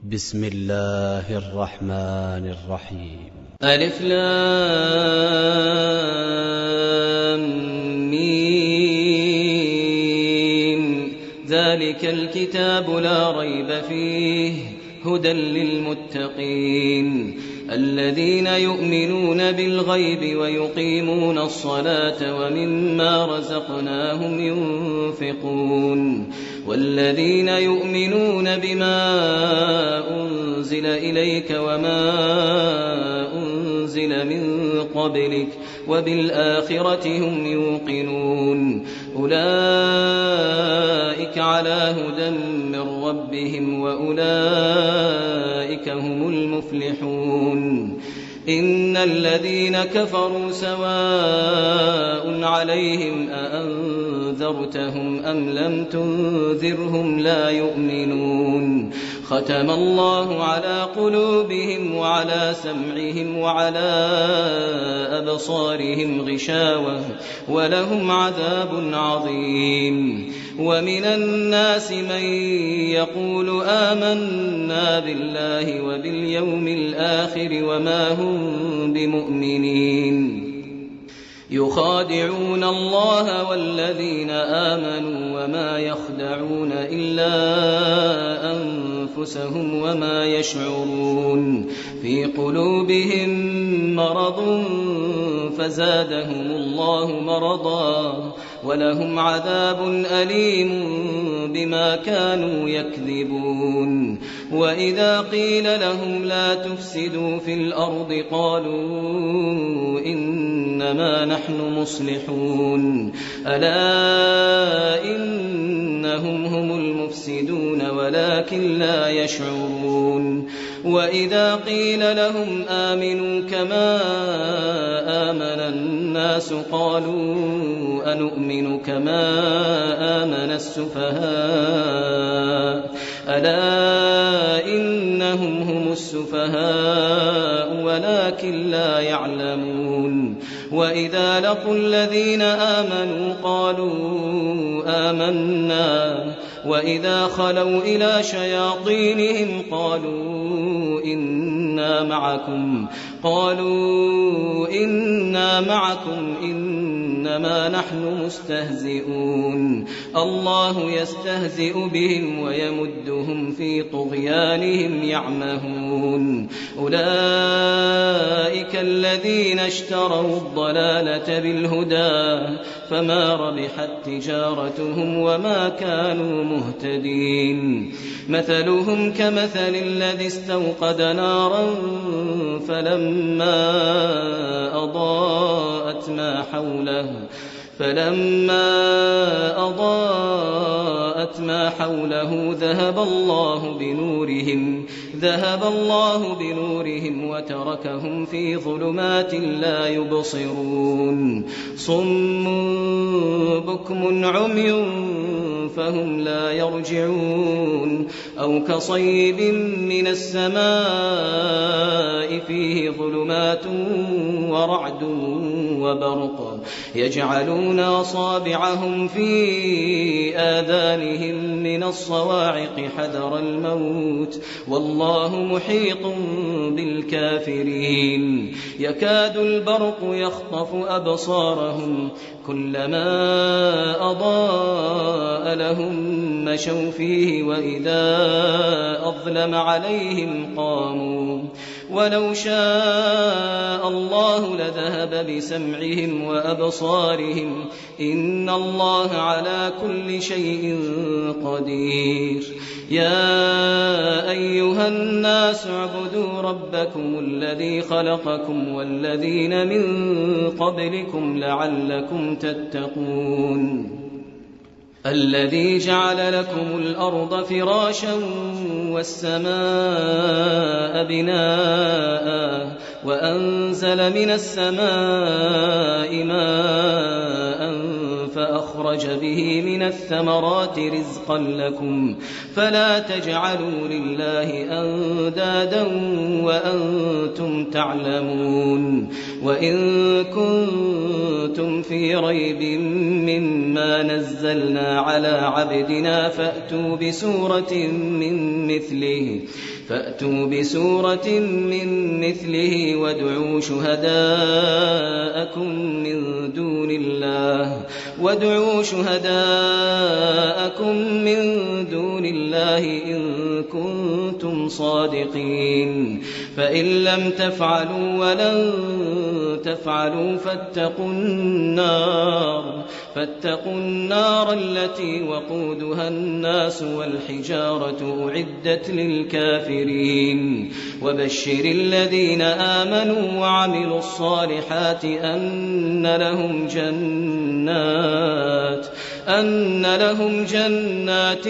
بسم الله الرحمن الرحيم. ألف لام ميم. ذلك الكتاب لا ريب فيه هدى للمتقين الذين يؤمنون بالغيب ويقيمون الصلاة ومما رزقناهم ينفقون والذين يؤمنون بما أنزل إليك وما أنزل من قبلك وبالآخرة هم يوقنون أولئك على هدى من ربهم وأولئك هم المفلحون. إن الذين كفروا سواء عليهم أأنذرتهم أم لم تنذرهم لا يؤمنون. ختم الله على قلوبهم وعلى سمعهم وعلى أبصارهم غشاوة ولهم عذاب عظيم. ومن الناس من يقول آمنا بالله وباليوم الآخر وما هم بمؤمنين يخادعون الله والذين آمنوا وما يخدعون إلا أنفسهم وما يشعرون. في قلوبهم مرض فزادهم الله مرضا ولهم عذاب أليم بما كانوا يكذبون. وإذا قيل لهم لا تفسدوا في الأرض قالوا إنما نحن مصلحون ألا إنهم هم المفسدون ولكن لا يشعرون. وإذا قيل لهم آمنوا كما آمن الناس قالوا أنؤمن كما آمن السفهاء ألا إنهم هم السفهاء ولكن لا يعلمون. وإذا لقوا الذين آمنوا قالوا آمنا وإذا خلوا إلى شياطينهم قالوا إنا معكم إنما نحن مستهزئون. الله يستهزئ بهم ويمدهم في طغيانهم يعمهون. أولئك الذين اشتروا الضلالة بالهدى فما ربحت تجارتهم وما كانوا مهتدين. مثلهم كمثل الذي استوقد نارا فلما أضاءت ما حوله ذهب الله بنورهم وتركهم في ظلمات لا يبصرون. صم بكم عمي فهم لا يرجعون. أو كصيب من السماء فيه ظلمات ورعد وبرق يجعلون أصابعهم في آذانهم من الصواعق حذر الموت والله محيط بالكافرين. يكاد البرق يخطف أبصارهم كلما أضاء لهم مشوا فيه وإذا أظلم عليهم قاموا. ولو شاء الله لذهب بسمعهم وأبصارهم إن الله على كل شيء قدير. يا أيها الناس اعبدوا ربكم الذي خلقكم والذين من قبلكم لعلكم تتقون. الذي جعل لكم الأرض فراشا والسماء بناء وأنزل من السماء ماء فأخرج به من الثمرات رزقا لكم فلا تجعلوا لله أندادا وأنتم تعلمون. وإن كنتم في ريب مما نزلنا على عبدنا فأتوا بسورة من مثله فأتوا بسورة من مثله وادعوا شهداءكم من دون الله إن كنتم صادقين فإن لم تفعلوا ولن تفعلوا فاتقوا النار التي وقودها الناس والحجارة أعدت للكافرين وبشر الذين آمنوا وعملوا الصالحات أن لهم جنات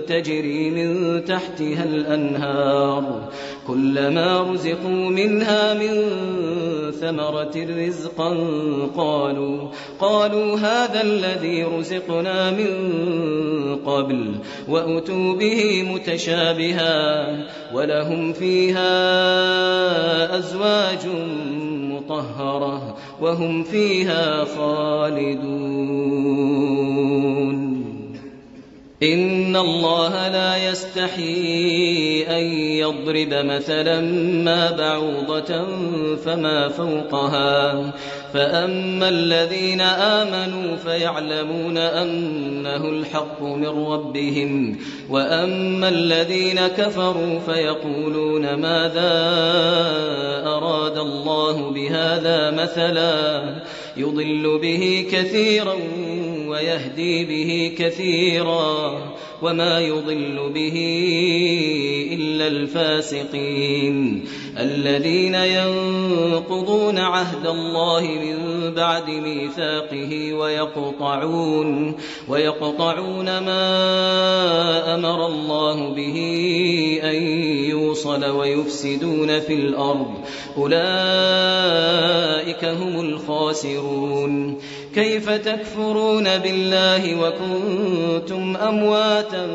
تجري من تحتها الأنهار كلما رزقوا منها من ثمرة رزقا قالوا هذا الذي رزقنا من قبل وأتوا به متشابها ولهم فيها أزواج مطهرة وهم فيها خالدون إن الله لا يستحيي أن يضرب مثلا ما بعوضة فما فوقها فأما الذين آمنوا فيعلمون أنه الحق من ربهم وأما الذين كفروا فيقولون ماذا أراد الله بهذا مثلا يضل به كثيرا ويهدي به كثيرا وما يضل به إلا الفاسقين الذين ينقضون عهد الله من بعد ميثاقه ويقطعون ما أمر الله به أن يوصل ويفسدون في الأرض أولئك هم الخاسرون كيف تكفرون بالله وكنتم أمواتا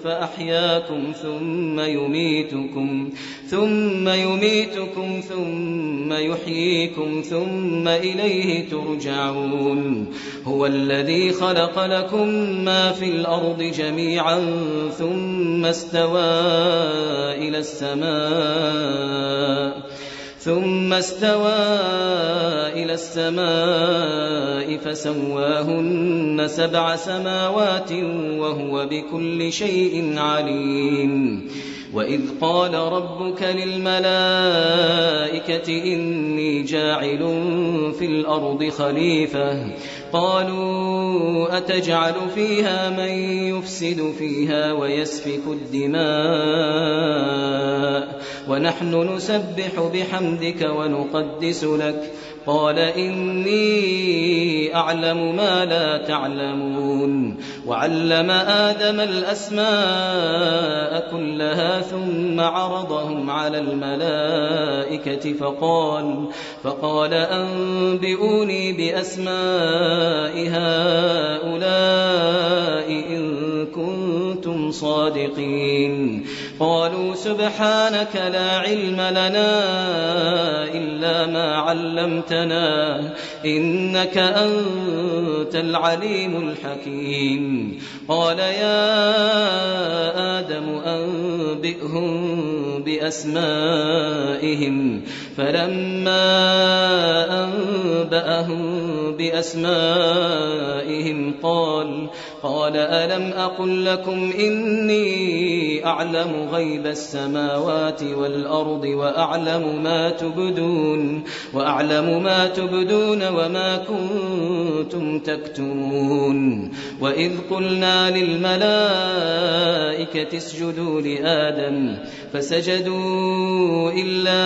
فأحياكم ثم يميتكم ثم يحييكم ثم إليه ترجعون هو الذي خلق لكم ما في الأرض جميعا ثم استوى إلى السماء فسواهن 7 سماوات وهو بكل شيء عليم وإذ قال ربك للملائكة إني جاعل في الأرض خليفة قالوا أتجعل فيها من يفسد فيها ويسفك الدماء ونحن نسبح بحمدك ونقدس لك قال إني أعلم ما لا تعلمون وعلم آدم الأسماء كلها ثم عرضهم على الملائكة فقال أنبئوني بأسماء هؤلاء إن كنتم صادقين قالوا سبحانك لا علم لنا إلا ما علمتنا إنك أنت العليم الحكيم قال يا آدم أنبئهم بأسمائهم فلما أنبأهم بأسمائهم قال ألم أقل لكم إني أعلم غيب السماوات والأرض وأعلم ما تبدون وما كنتم تكتمون وإذ قلنا للملائكة اسجدوا لآدم فسجدوا إلا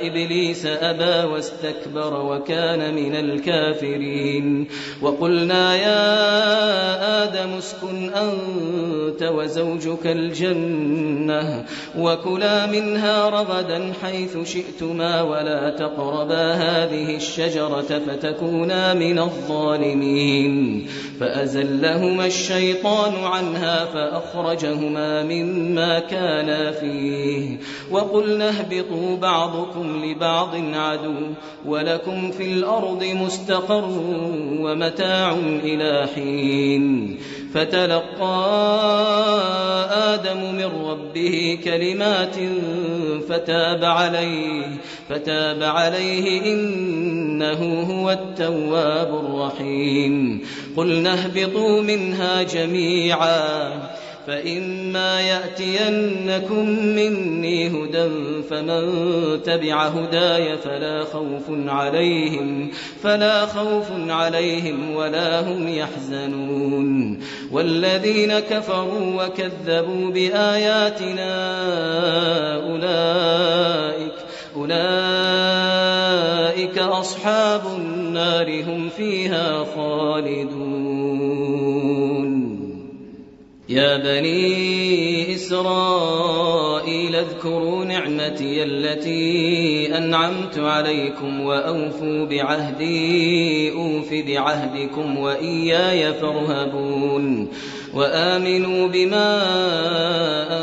إبليس أبى واستكبر وكان من الكافرين وقلنا يا آدم اسكن أنت وزوجك الجنة وكلا منها رغدا حيث شئتما ولا تقربا هذه الشجرة فتكونا من الظالمين فأزلهما الشيطان عنها فأخرجهما مما كانا فيه وقلنا اهبطوا بعضكم لبعض عدو ولكم في الأرض مستقر ومتاع إلى حين فتلقى آدم من ربه كلمات فتاب عليه إنه هو التواب الرحيم قلنا اهبطوا منها جميعا فإما يأتينكم مني هدى فمن تبع هداي فلا خوف عليهم ولا هم يحزنون والذين كفروا وكذبوا بآياتنا أولئك أصحاب النار هم فيها خالدون يا بني إسرائيل اذكروا نعمتي التي أنعمت عليكم وأوفوا بعهدي أوف بعهدكم وإياي فارهبون وآمنوا بما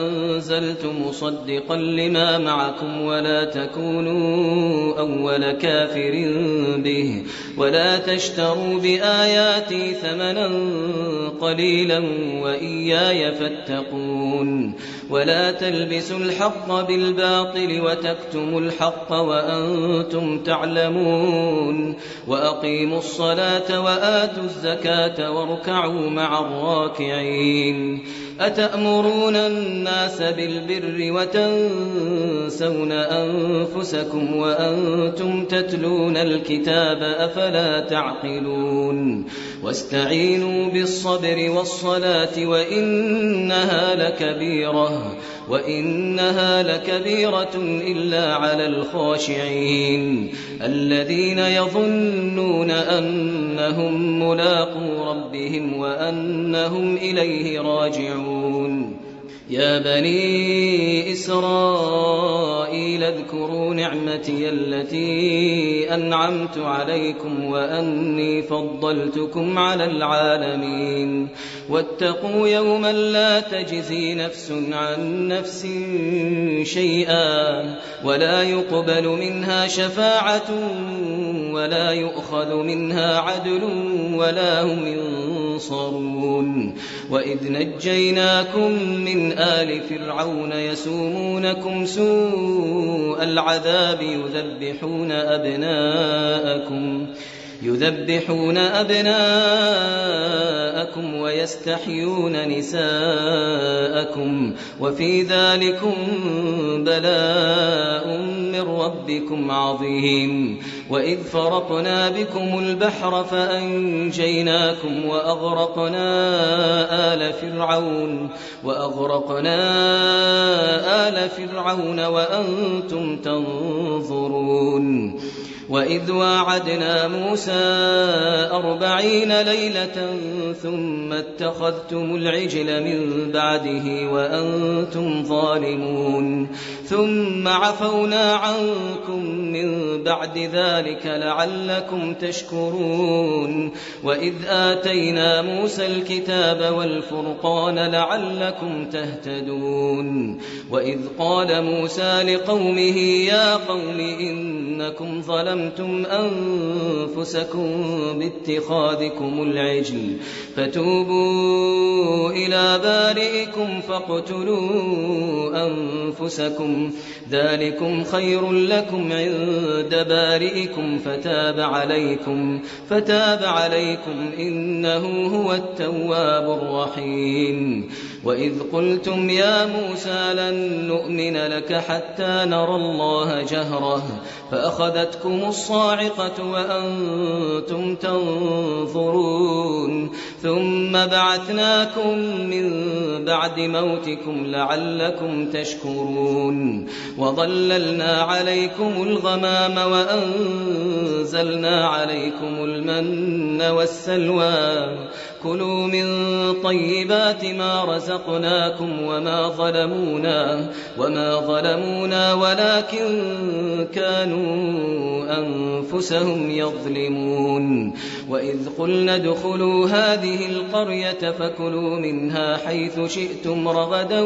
أنزلت مصدقا لما معكم ولا تكونوا أول كافر به ولا تشتروا بآياتي ثمنا قليلا وإياي فاتقون ولا تلبسوا الحق بالباطل وتكتموا الحق وأنتم تعلمون وأقيموا الصلاة وآتوا الزكاة واركعوا مع الراكعين أتأمرون الناس بالبر وتنسون أنفسكم وأنتم تتلون الكتاب أفلا تعقلون واستعينوا بالصبر والصلاة وإنها لكبيرة إلا على الخاشعين الذين يظنون أنهم ملاقو ربهم وأنهم إليه راجعون يا بني إسرائيل اذكروا نعمتي التي أنعمت عليكم وأني فضلتكم على العالمين واتقوا يوما لا تجزي نفس عن نفس شيئا ولا يقبل منها شفاعة ولا يؤخذ منها عدل ولا هم ينصرون وإذ نجيناكم من آل فرعون يسومونكم سوء العذاب يذبحون أبناءكم ويستحيون نساءكم وفي ذلكم بلاء من ربكم عظيم وإذ فرقنا بكم البحر فأنجيناكم وأغرقنا آل فرعون وأنتم تنظرون وإذ واعدنا موسى 40 ليلة ثم اتخذتم العجل من بعده وأنتم ظالمون ثم عفونا عنكم من بعد ذلك لعلكم تشكرون وإذ آتينا موسى الكتاب والفرقان لعلكم تهتدون وإذ قال موسى لقومه يا قوم إنكم ظلمتم أنفسكم باتخاذكم العجل فتوبوا إلى بارئكم فاقتلوا أنفسكم ذلكم خير لكم عند بارئكم فتاب عليكم إنه هو التواب الرحيم وإذ قلتم يا موسى لن نؤمن لك حتى نرى الله جهرة فأخذتكم الصاعقة وأنتم تنظرون ثم بعثناكم من بعد موتكم لعلكم تشكرون وظللنا عليكم الغمام وأنزلنا عليكم المن والسلوى كلوا من طيبات ما رزقناكم وما ظلمونا ولكن كانوا أنفسهم يظلمون وإذ قلنا ادخلوا هذه القرية فكلوا منها حيث شئتم رغدا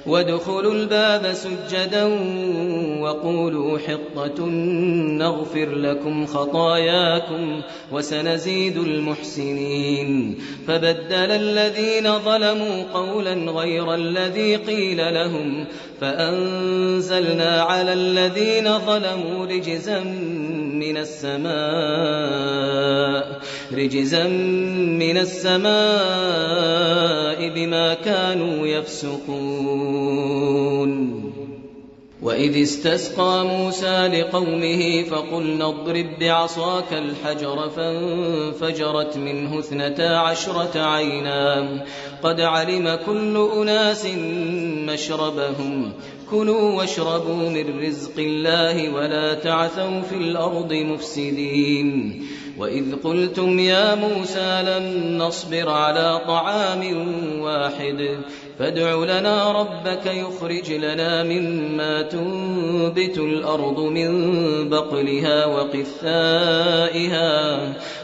وادخلوا الباب سجدا وقولوا حطة نغفر لكم خطاياكم لكم وسنزيد المحسنين. فبدل الذين ظلموا قولا غير الذي قيل لهم فأنزلنا على الذين ظلموا رجزا من السماء بما كانوا يفسقون. وإذ استسقى موسى لقومه فقلنا اضرب بعصاك الحجر فانفجرت منه 12 عينا قد علم كل أناس مشربهم كلوا واشربوا من رزق الله ولا تعثوا في الأرض مفسدين. وإذ قلتم يا موسى لن نصبر على طعام واحد فادع لنا ربك يخرج لنا مما تنبت الأرض من بقلها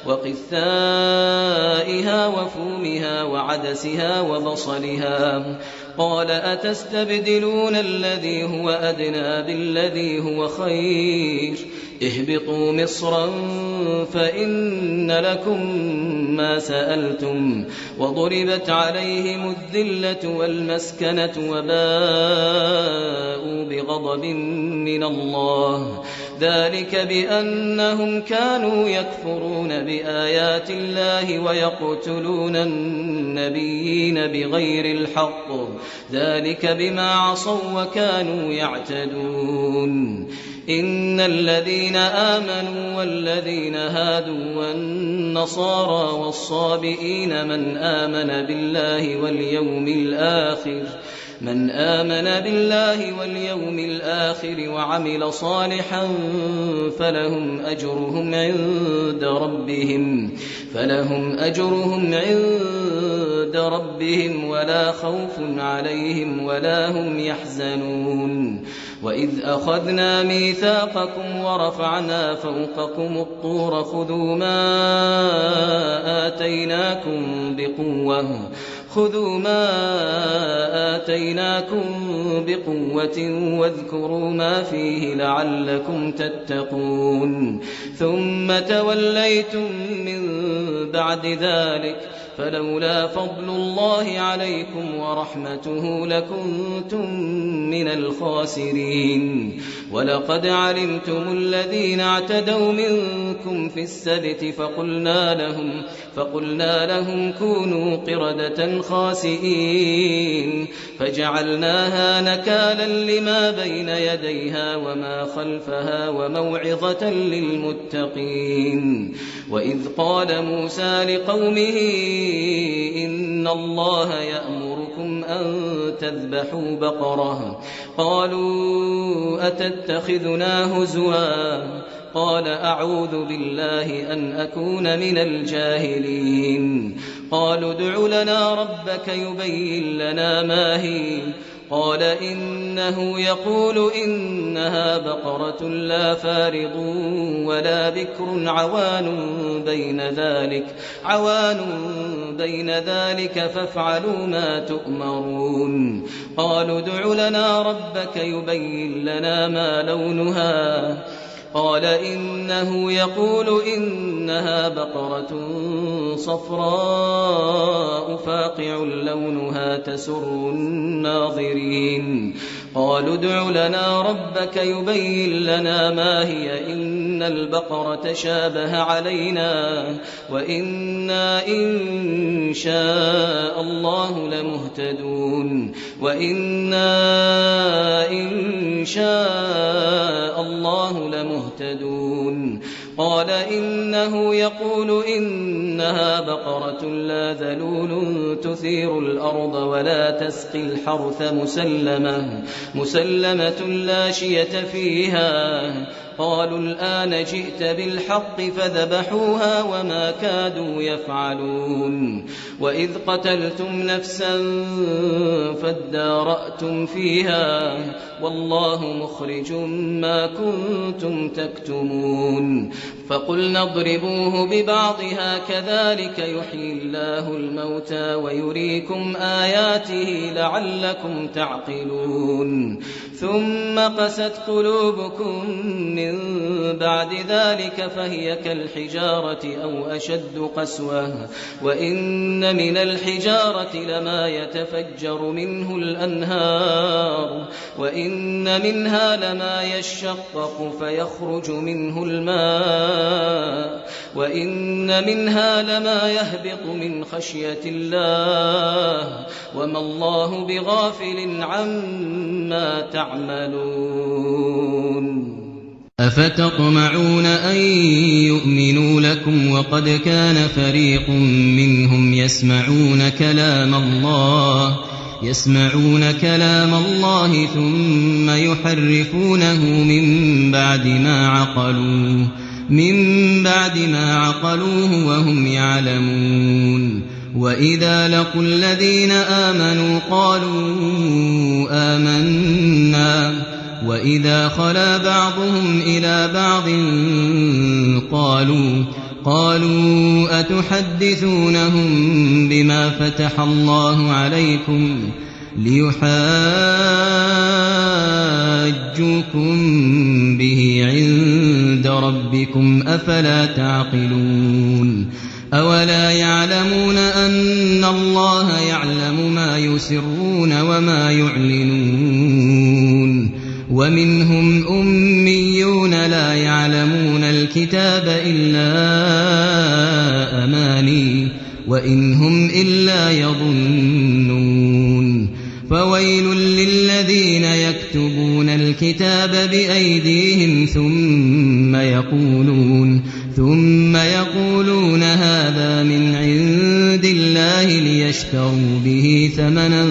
وقثائها وفومها وعدسها وبصلها قال أتستبدلون الذي هو أدنى بالذي هو خير اهبطوا مصرا فإن لكم ما سألتم وضربت عليهم الذلة والمسكنة وباءوا بغضب من الله ذلك بأنهم كانوا يكفرون بآيات الله ويقتلون النبيين بغير الحق ذلك بما عصوا وكانوا يعتدون. إن الذين آمنوا والذين هادوا والنصارى والصابئين من آمن بالله واليوم الآخر وعمل صالحا فلهم أجرهم عند ربهم ولا خوف عليهم ولا هم يحزنون. وإذ أخذنا ميثاقكم ورفعنا فوقكم الطور خذوا ما آتيناكم بقوة واذكروا ما فيه لعلكم تتقون ثم توليتم من بعد ذلك فلولا فضل الله عليكم ورحمته لكنتم من الخاسرين. ولقد علمتم الذين اعتدوا منكم في السبت فقلنا لهم كونوا قردة خاسئين فجعلناها نكالا لما بين يديها وما خلفها وموعظة للمتقين. وإذ قال موسى لقومه إن الله يأمركم أن تذبحوا بقرة قالوا أتتخذنا هزوا قال أعوذ بالله أن أكون من الجاهلين. قالوا ادع لنا ربك يبين لنا ما هي قال إنه يقول إنها بقرة لا فارض ولا بكر عوان بين ذلك فافعلوا ما تؤمرون. قالوا ادع لنا ربك يبين لنا ما لونها قال إنه يقول إنها بقرة صفراء فاقع لونها تسر الناظرين. قالوا ادع لنا ربك يبين لنا ما هي إن البقرة شابه علينا وإنا إن شاء الله لمهتدون. قال إنه يقول إنها بقرة لا ذلول تثير الأرض ولا تسقي الحرث مسلمة لا شية فيها. قالوا الآن جئت بالحق فذبحوها وما كادوا يفعلون. وإذ قتلتم نفسا فادارأتم فيها والله مخرج ما كنتم تكتمون. فقلنا اضربوه ببعضها كذلك يحيي الله الموتى ويريكم آياته لعلكم تعقلون. ثم قست قلوبكم من من بعد ذلك فهي كالحجارة أو أشد قسوة وإن من الحجارة لما يتفجر منه الأنهار وإن منها لما يشقق فيخرج منه الماء وإن منها لما يهبط من خشية الله وما الله بغافل عما تعملون أفتطمعون أن يؤمنوا لكم وقد كان فريق منهم يسمعون كلام الله ثم يحرفونه من بعد ما عقلوه وهم يعلمون وإذا لقوا الذين آمنوا قالوا آمنا وإذا خلا بعضهم إلى بعض قالوا أتحدثونهم بما فتح الله عليكم ليحاجوكم به عند ربكم أفلا تعقلون أولا يعلمون أن الله يعلم ما يسرون وما يعلنون ومنهم أميون لا يعلمون الكتاب إلا أماني وإن هم إلا يظنون فويل للذين يكتبون الكتاب بأيديهم ثم يقولون هذا من عند الله ليشتروا به ثمنا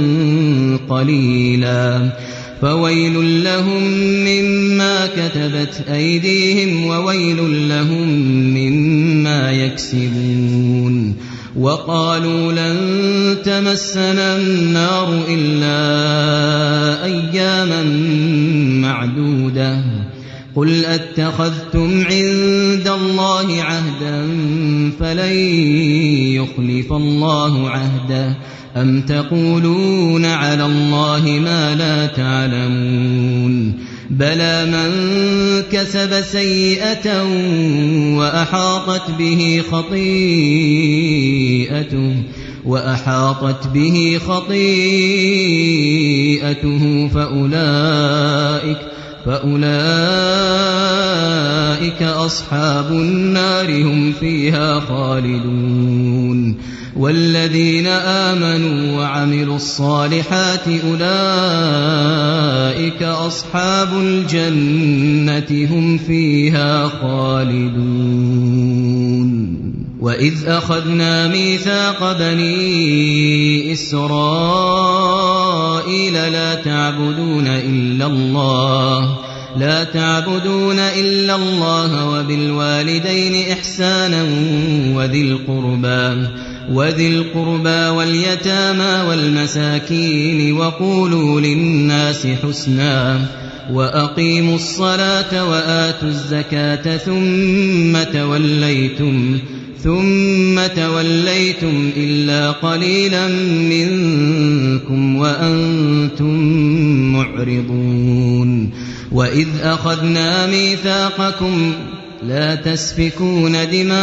قليلا فويل لهم مما كتبت أيديهم وويل لهم مما يكسبون وقالوا لن تمسنا النار إلا أياما معدودة قل أتخذتم عند الله عهدا فلن يخلف الله عهده أم تقولون على الله ما لا تعلمون بلى من كسب سيئة وأحاطت به خطيئته فأولئك أصحاب النار هم فيها خالدون والذين آمنوا وعملوا الصالحات أولئك أصحاب الجنة هم فيها خالدون وإذ أخذنا ميثاق بني إسرائيل لا تعبدون إلا الله وبالوالدين إحسانا وذي القربى واليتامى والمساكين وقولوا للناس حسنا وأقيموا الصلاة وآتوا الزكاة ثم توليتم إلا قليلا منكم وأنتم معرضون وإذ أخذنا ميثاقكم لا تسفكون دماءكم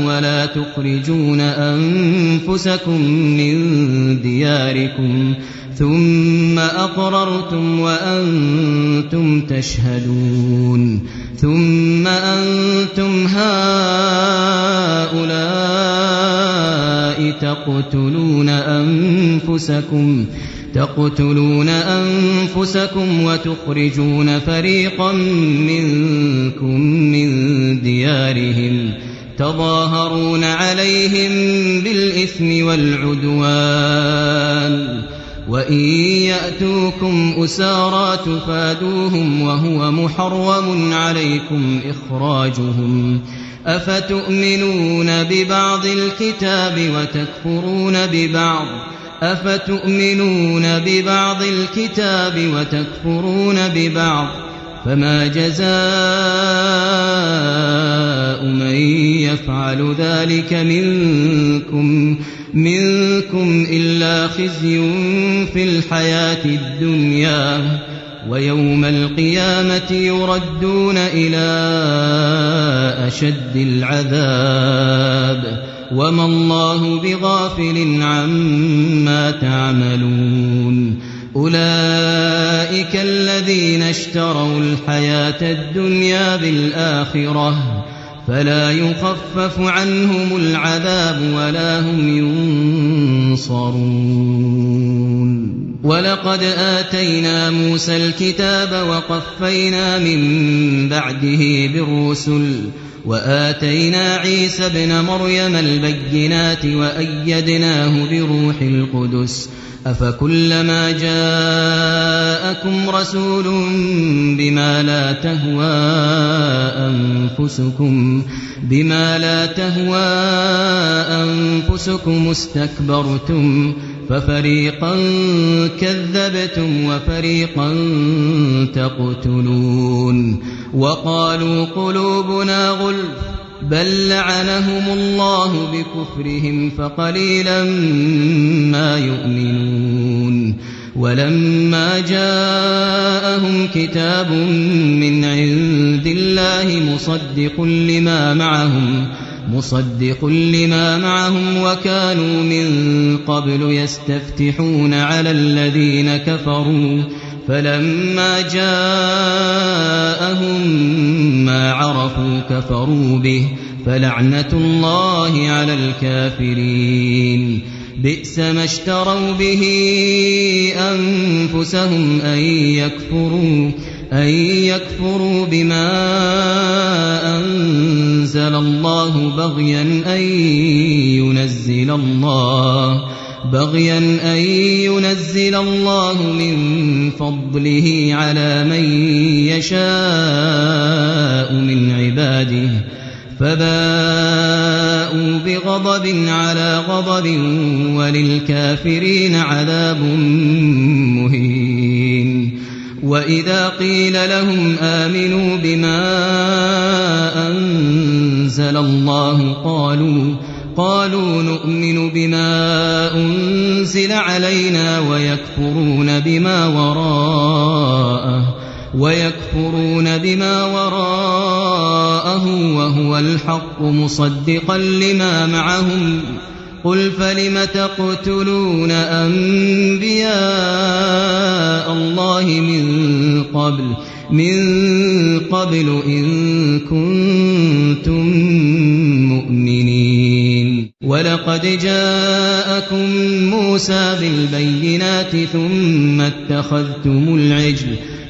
ولا تخرجون أنفسكم من دياركم ثم أقررتم وأنتم تشهدون ثم أنتم هؤلاء تقتلون أنفسكم وتخرجون فريقا منكم من ديارهم تظاهرون عليهم بالإثم والعدوان وإن يأتوكم أسارى تفادوهم وهو محرم عليكم إخراجهم أفتؤمنون ببعض الكتاب وتكفرون ببعض فما جزاء من يفعل ذلك منكم إلا خزي في الحياة الدنيا ويوم القيامة يردون إلى أشد العذاب وما الله بغافل عما تعملون أولئك الذين اشتروا الحياة الدنيا بالآخرة فلا يخفف عنهم العذاب ولا هم ينصرون ولقد آتينا موسى الكتاب وقفينا من بعده بالرسل وآتينا عيسى ابن مريم البينات وأيدناه بروح القدس أفكلما جاءكم رسول بما لا تهوى أنفسكم استكبرتم ففريقا كذبتم وفريقا تقتلون وقالوا قلوبنا غلف بل لعنهم الله بكفرهم فقليلا ما يؤمنون ولما جاءهم كتاب من عند الله مصدق لما معهم وكانوا من قبل يستفتحون على الذين كفروا فلما جاءهم ما عرفوا كفروا به فلعنة الله على الكافرين بئس ما اشتروا به أنفسهم أن يكفروا بما أنزل الله بغيا أن ينزل الله من فضله على من يشاء من عباده فباءوا بغضب على غضب وللكافرين عذاب مهين وإذا قيل لهم آمنوا بما أنزل الله قالوا نؤمن بما أنزل علينا ويكفرون بما وراءه وهو الحق مصدقا لما معهم قل فلم تقتلون أنبياء الله من قبل إن كنتم مؤمنين ولقد جاءكم موسى بالبينات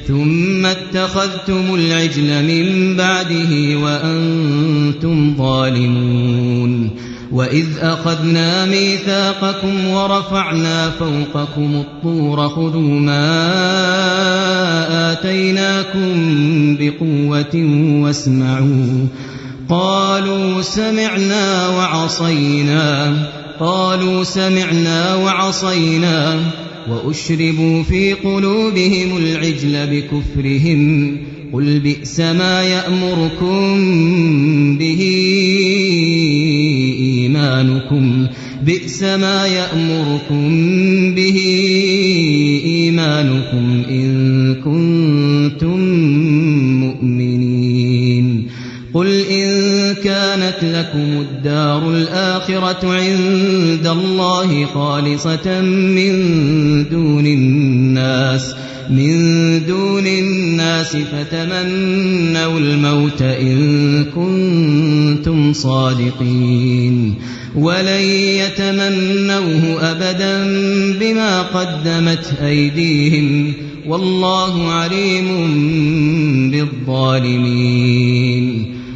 ثم اتخذتم العجل من بعده وأنتم ظالمون وإذ أخذنا ميثاقكم ورفعنا فوقكم الطور خذوا ما آتيناكم بقوة واسمعوا قالوا سمعنا وعصينا وأشربوا في قلوبهم العجل بكفرهم قل بئس ما يأمركم به إيمانكم إن كنتم مؤمنين قل إن كانت لكم الدار الآخرة عند الله خالصة من دون الناس فتمنوا الموت إن كنتم صادقين ولن يتمنوه أبدا بما قدمت أيديهم والله عليم بالظالمين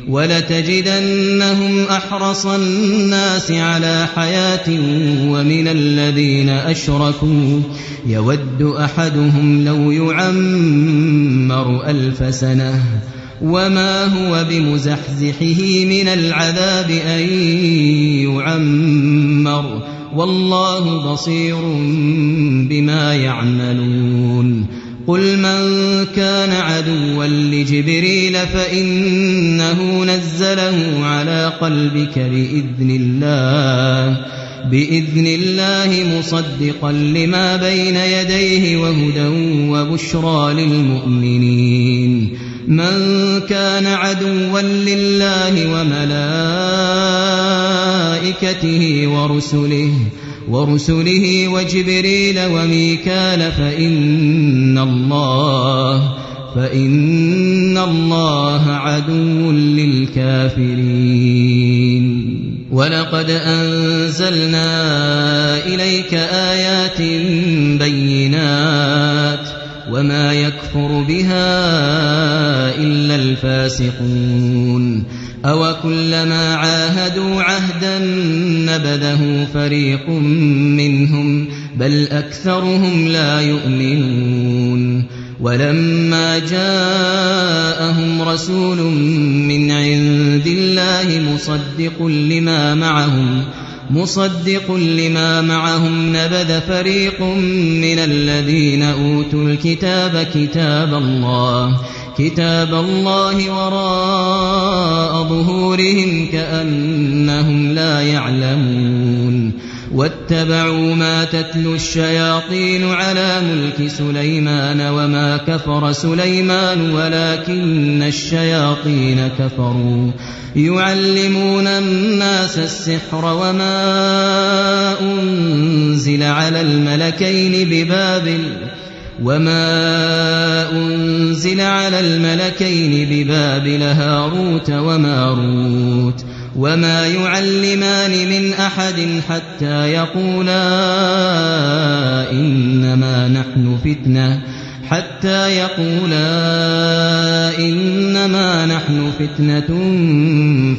ولتجدنهم أحرص الناس على حياة ومن الذين أشركوا يود أحدهم لو يعمر 1000 سنة وما هو بمزحزحه من العذاب أن يعمر والله بصير بما يعملون قل من كان عدوا لجبريل فإنه نزله على قلبك بإذن الله مصدقا لما بين يديه وهدى وبشرى للمؤمنين من كان عدوا لله وملائكته ورسله وجبريل وميكال فإن الله عدو للكافرين ولقد أنزلنا إليك آيات بينات وما يكفر بها إلا الفاسقون أوكلما عاهدوا عهدا نبذه فريق منهم بل أكثرهم لا يؤمنون ولما جاءهم رسول من عند الله مصدق لما معهم نبذ فريق من الذين أوتوا الكتاب كتاب الله وراء ظهورهم كأنهم لا يعلمون واتبعوا ما تتلو الشياطين على ملك سليمان وما كفر سليمان ولكن الشياطين كفروا يعلمون الناس السحر وما أنزل على الملكين ببابل هاروت وماروت وما يعلمان من أحد حتى يقولا إنما نحن فتنة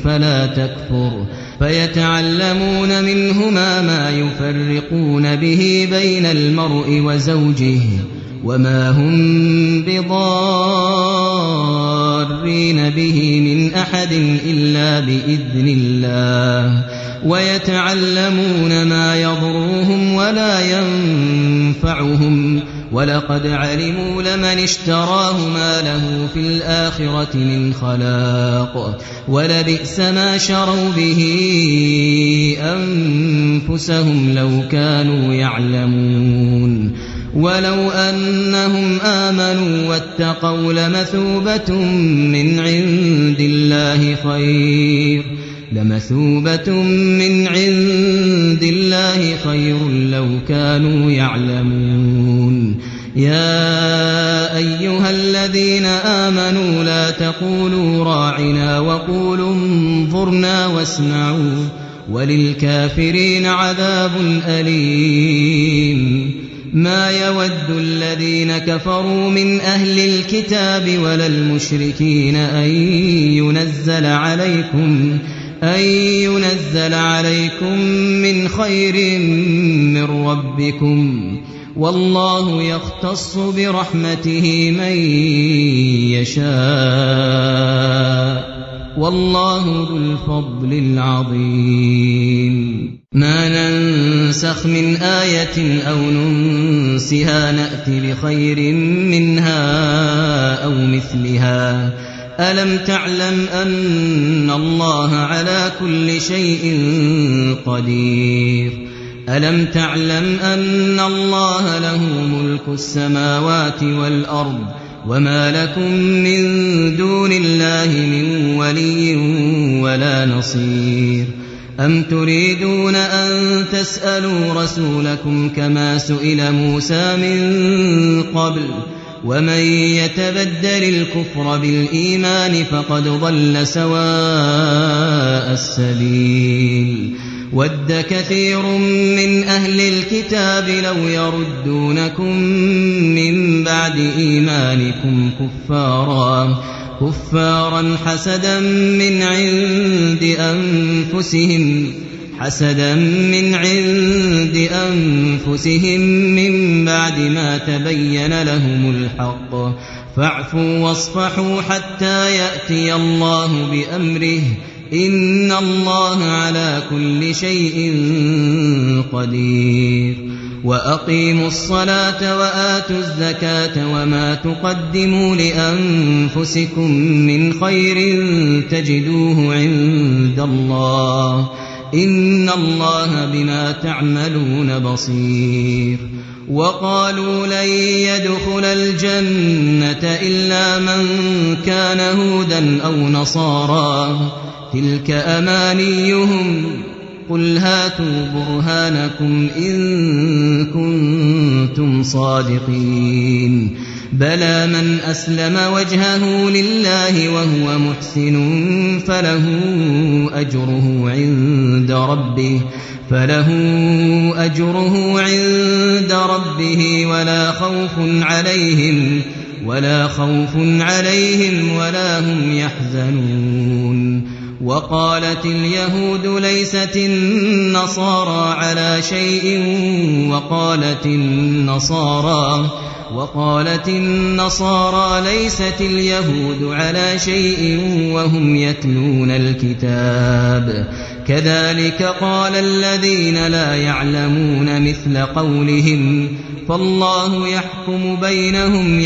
فلا تكفر فيتعلمون منهما ما يفرقون به بين المرء وزوجه وما هم بضارين به من أحد إلا بإذن الله ويتعلمون ما يضرهم ولا ينفعهم ولقد علموا لمن اشتراه ما له في الآخرة من خلاق ولبئس ما شروا به أنفسهم لو كانوا يعلمون ولو أنهم آمنوا واتقوا لمثوبة من عند الله خير لو كانوا يعلمون يا أيها الذين آمنوا لا تقولوا راعنا وقولوا انظرنا واسمعوا وللكافرين عذاب أليم ما يود الذين كفروا من أهل الكتاب ولا المشركين أن ينزل عليكم من خير من ربكم والله يختص برحمته من يشاء والله ذو الفضل العظيم ما ننسخ من آية أو ننسها نأتي بخير منها أو مثلها ألم تعلم أن الله على كل شيء قدير ألم تعلم أن الله له ملك السماوات والأرض وما لكم من دون الله من ولي ولا نصير أم تريدون أن تسألوا رسولكم كما سئل موسى من قبل ومن يتبدل الكفر بالإيمان فقد ضل سواء السبيل ود كثير من أهل الكتاب لو يردونكم من بعد إيمانكم كفارا حسدا من عند أنفسهم من بعد ما تبين لهم الحق فاعفوا واصفحوا حتى يأتي الله بأمره إن الله على كل شيء قدير وأقيموا الصلاة وآتوا الزكاة وما تقدموا لأنفسكم من خير تجدوه إن الله بما تعملون بصير وقالوا لن يدخل الجنة إلا من كان هودا أو نصارى تلك أمانيهم قل هاتوا برهانكم إن كنتم صادقين بلى من أسلم وجهه لله وهو محسن فله أجره عند ربه ولا خوف عليهم ولا هم يحزنون وقالت اليهود ليست النصارى على شيء وقالت النصارى ليست اليهود على شيء وهم يتلون الكتاب كذلك قال الذين لا يعلمون مثل قولهم فالله يحكم بينهم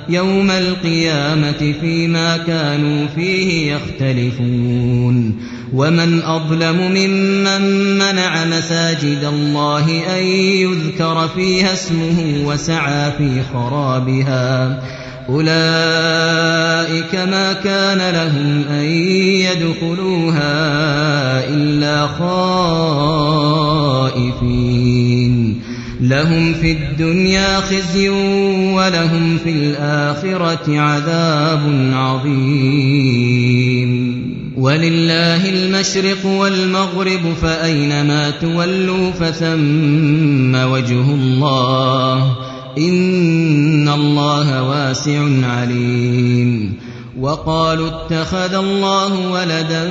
يوم القيامة فيما كانوا فيه يختلفون ومن أظلم ممن منع مساجد الله أن يذكر فيها اسمه وسعى في خرابها أولئك ما كان لهم أن يدخلوها إلا خائفين لهم في الدنيا خزي ولهم في الآخرة عذاب عظيم ولله المشرق والمغرب فأينما تولوا فثم وجه الله إن الله واسع عليم وقالوا اتخذ الله ولدا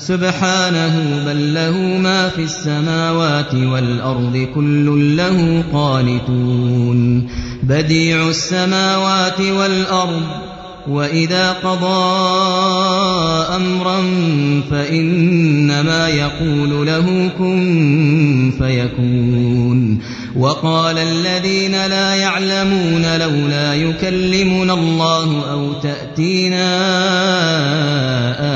سبحانه بل له ما في السماوات والأرض كل له قانتون بديع السماوات والأرض وإذا قضى أمرا فإنما يقول له كن فيكون وقال الذين لا يعلمون لولا يكلمنا الله أو تأتينا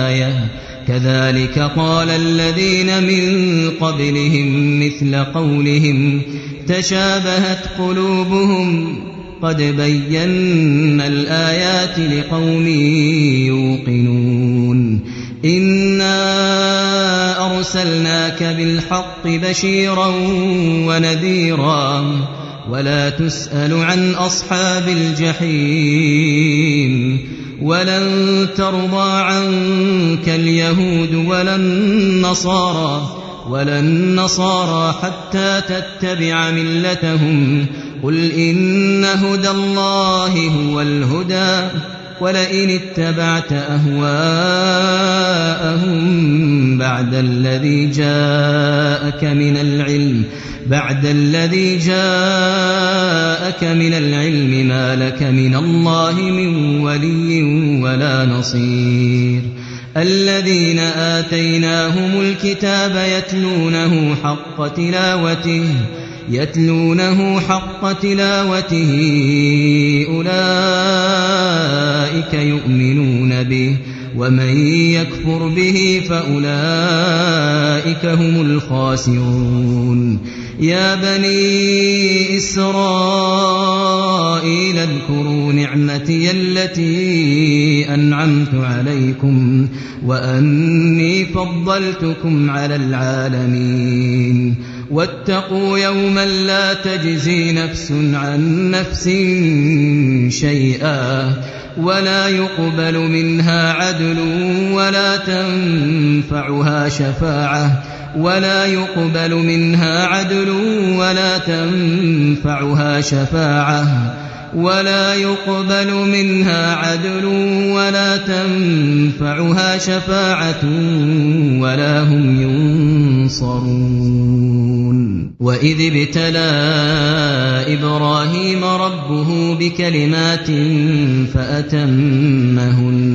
آية كذلك قال الذين من قبلهم مثل قولهم تشابهت قلوبهم قد بينا الآيات لقوم يوقنون إنا أرسلناك بالحق بشيرا ونذيرا ولا تسأل عن أصحاب الجحيم ولن ترضى عنك اليهود ولا النصارى حتى تتبع ملتهم قل إن هدى الله هو الهدى ولئن اتبعت أهواءهم بعد الذي جاءك من العلم ما لك من الله من ولي ولا نصير الذين آتيناهم الكتاب يتلونه حق تلاوته أولئك يؤمنون به ومن يكفر به فأولئك هم الخاسرون يا بني إسرائيل اذكروا نعمتي التي أنعمت عليكم وأني فضلتكم على العالمين واتقوا يوما لا تجزي نفس عن نفس شيئا ولا يقبل منها عدل ولا تنفعها شفاعة ولا هم ينصرون وإذ ابتلى إبراهيم ربه بكلمات فأتمهن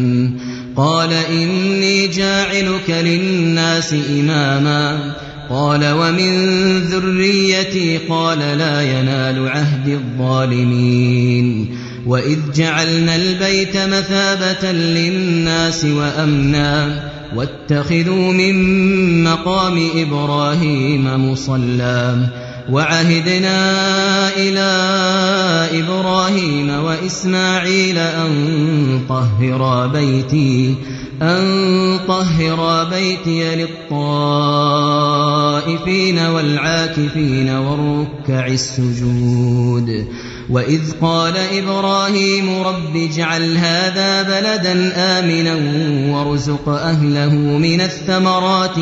قال إني جاعلك للناس إماما قال ومن ذريتي قال لا ينال عهد الظالمين وإذ جعلنا البيت مثابة للناس وأمنا واتخذوا من مقام إبراهيم مصلى وعهدنا إلى إبراهيم وإسماعيل أن طهرا بيتي للطائفين والعاكفين والركع السجود وإذ قال إبراهيم رب اجعل هذا بلدا آمنا وارزق أهله من الثمرات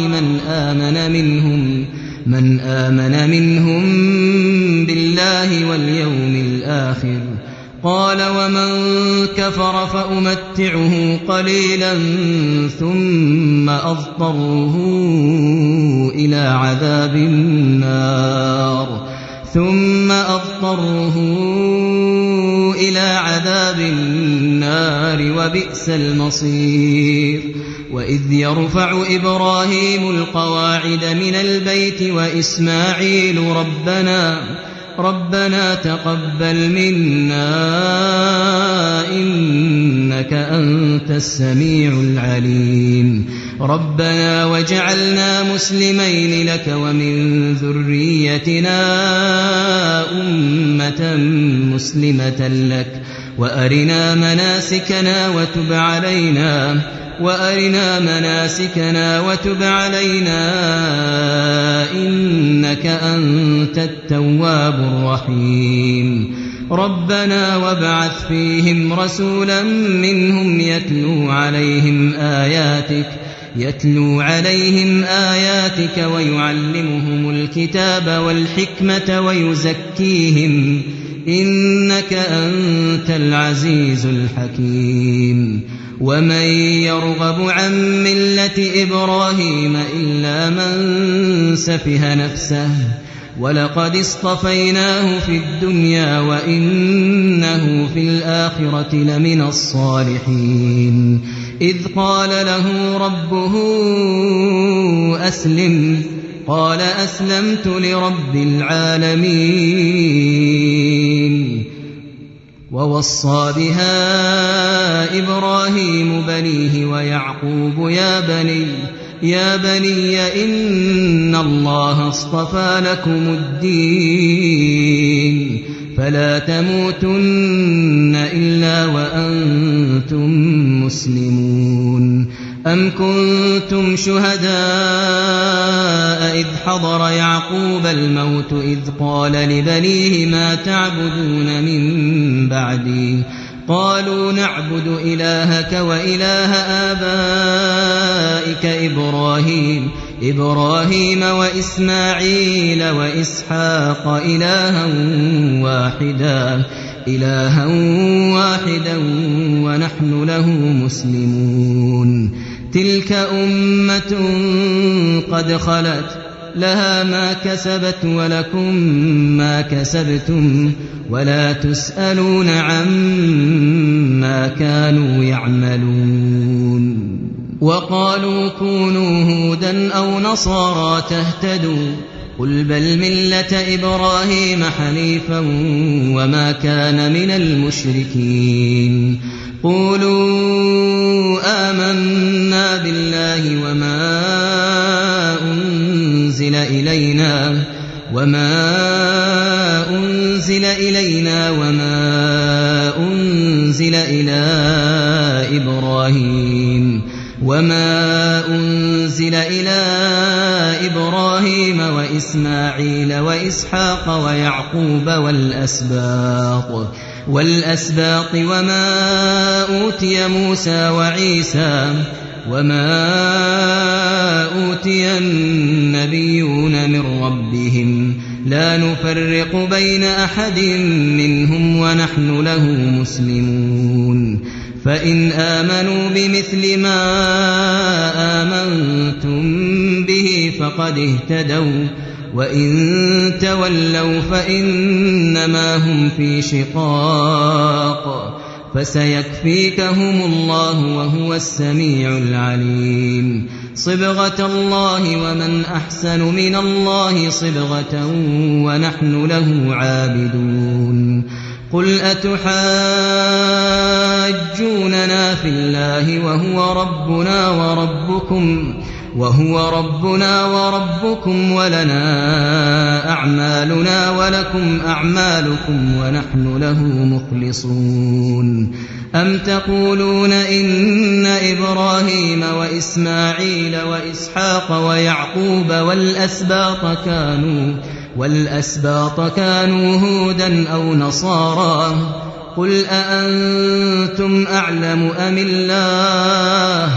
من آمن منهم بالله واليوم الآخر قال ومن كفر فأمتعه قليلا ثم أضطره إلى عذاب النار وبئس المصير وإذ يرفع إبراهيم القواعد من البيت وإسماعيل ربنا تقبل منا إنك أنت السميع العليم ربنا واجعلنا مسلمين لك ومن ذريتنا أمة مسلمة لك وأرنا مناسكنا وتب علينا إنك أنت التواب الرحيم ربنا وابعث فيهم رسولا منهم يتلو عليهم آياتك ويعلمهم الكتاب والحكمة ويزكيهم إنك أنت العزيز الحكيم ومن يرغب عن ملة إبراهيم إلا من سفه نفسه ولقد اصطفيناه في الدنيا وإنه في الآخرة لمن الصالحين إذ قال له ربه أسلم قال أسلمت لرب العالمين ووصى بها إبراهيم بنيه ويعقوب يا بني إن الله اصطفى لكم الدين فلا تموتن إلا وأنتم مسلمون أم كنتم شهداء إذ حضر يعقوب الموت إذ قال لبنيه ما تعبدون من بعدي قالوا نعبد إلهك وإله آبائك إبراهيم وإسماعيل وإسحاق إلها واحدا ونحن له مسلمون تلك أمة قد خلت لها ما كسبت ولكم ما كسبتم ولا تسألون عما كانوا يعملون وقالوا كونوا هودا أو نصارى تهتدوا قل بل ملة إبراهيم حنيفا وما كان من المشركين قولوا آمنا بالله وما أنزل إلينا وما أنزل إلى إبراهيم وإسماعيل وإسحاق ويعقوب والأسباط وما أوتي موسى وعيسى وما أوتي النبيون من ربهم لا نفرق بين أحد منهم ونحن له مسلمون فإن آمنوا بمثل ما آمنتم به فقد اهتدوا وإن تولوا فإنما هم في شقاق فسيكفيكهم الله وهو السميع العليم صبغة الله ومن أحسن من الله صبغة ونحن له عابدون قل أتحاجوننا في الله وهو ربنا وربكم ولنا أعمالنا ولكم أعمالكم ونحن له مخلصون أم تقولون إن إبراهيم وإسماعيل وإسحاق ويعقوب والأسباط كانوا هودا أو نصارى قل أأنتم أعلم أم الله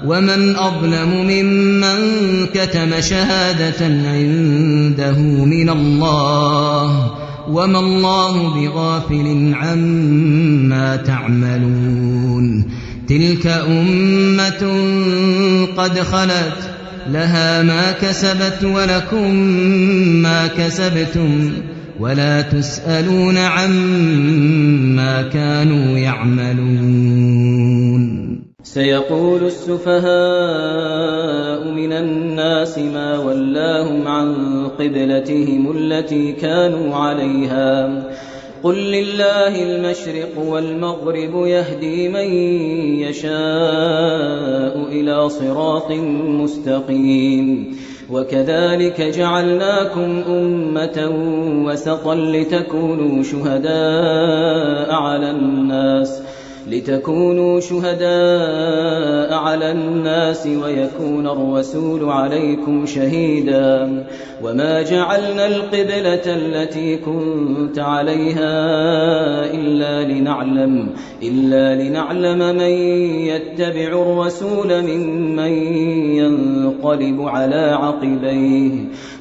ومن أظلم ممن كتم شهادة عنده من الله وما الله بغافل عما تعملون تلك أمة قد خلت لها ما كسبت ولكم ما كسبتم ولا تسألون عما كانوا يعملون سيقول السفهاء من الناس ما ولاهم عن قبلتهم التي كانوا عليها قل لله المشرق والمغرب يهدي من يشاء إلى صراط مستقيم وكذلك جعلناكم أمة وسطا لتكونوا شهداء على الناس ويكون الرسول عليكم شهيدا وما جعلنا القبلة التي كنت عليها إلا لنعلم من يتبع الرسول ممن ينقلب على عقبيه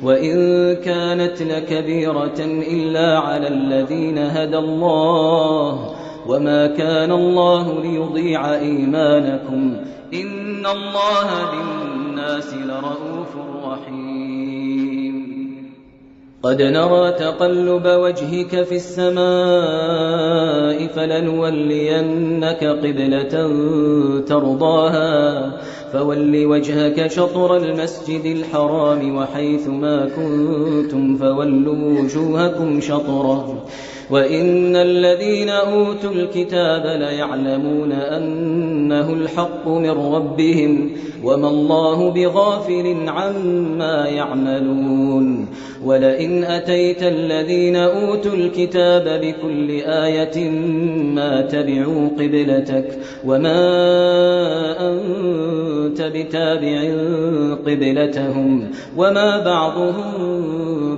وإن كانت لكبيرة إلا على الذين هدى الله وما كان الله ليضيع إيمانكم إن الله بالناس لرءوف رحيم قد نرى تقلب وجهك في السماء فلنولينك قبلة ترضاها فول وجهك شطر المسجد الحرام وحيث ما كنتم فولوا وجوهكم شطره وإن الذين أوتوا الكتاب ليعلمون أنه الحق من ربهم وما الله بغافل عما يعملون ولئن أتيت الذين أوتوا الكتاب بكل آية ما تبعوا قبلتك وما أنت بتابع قبلتهم وما بعضهم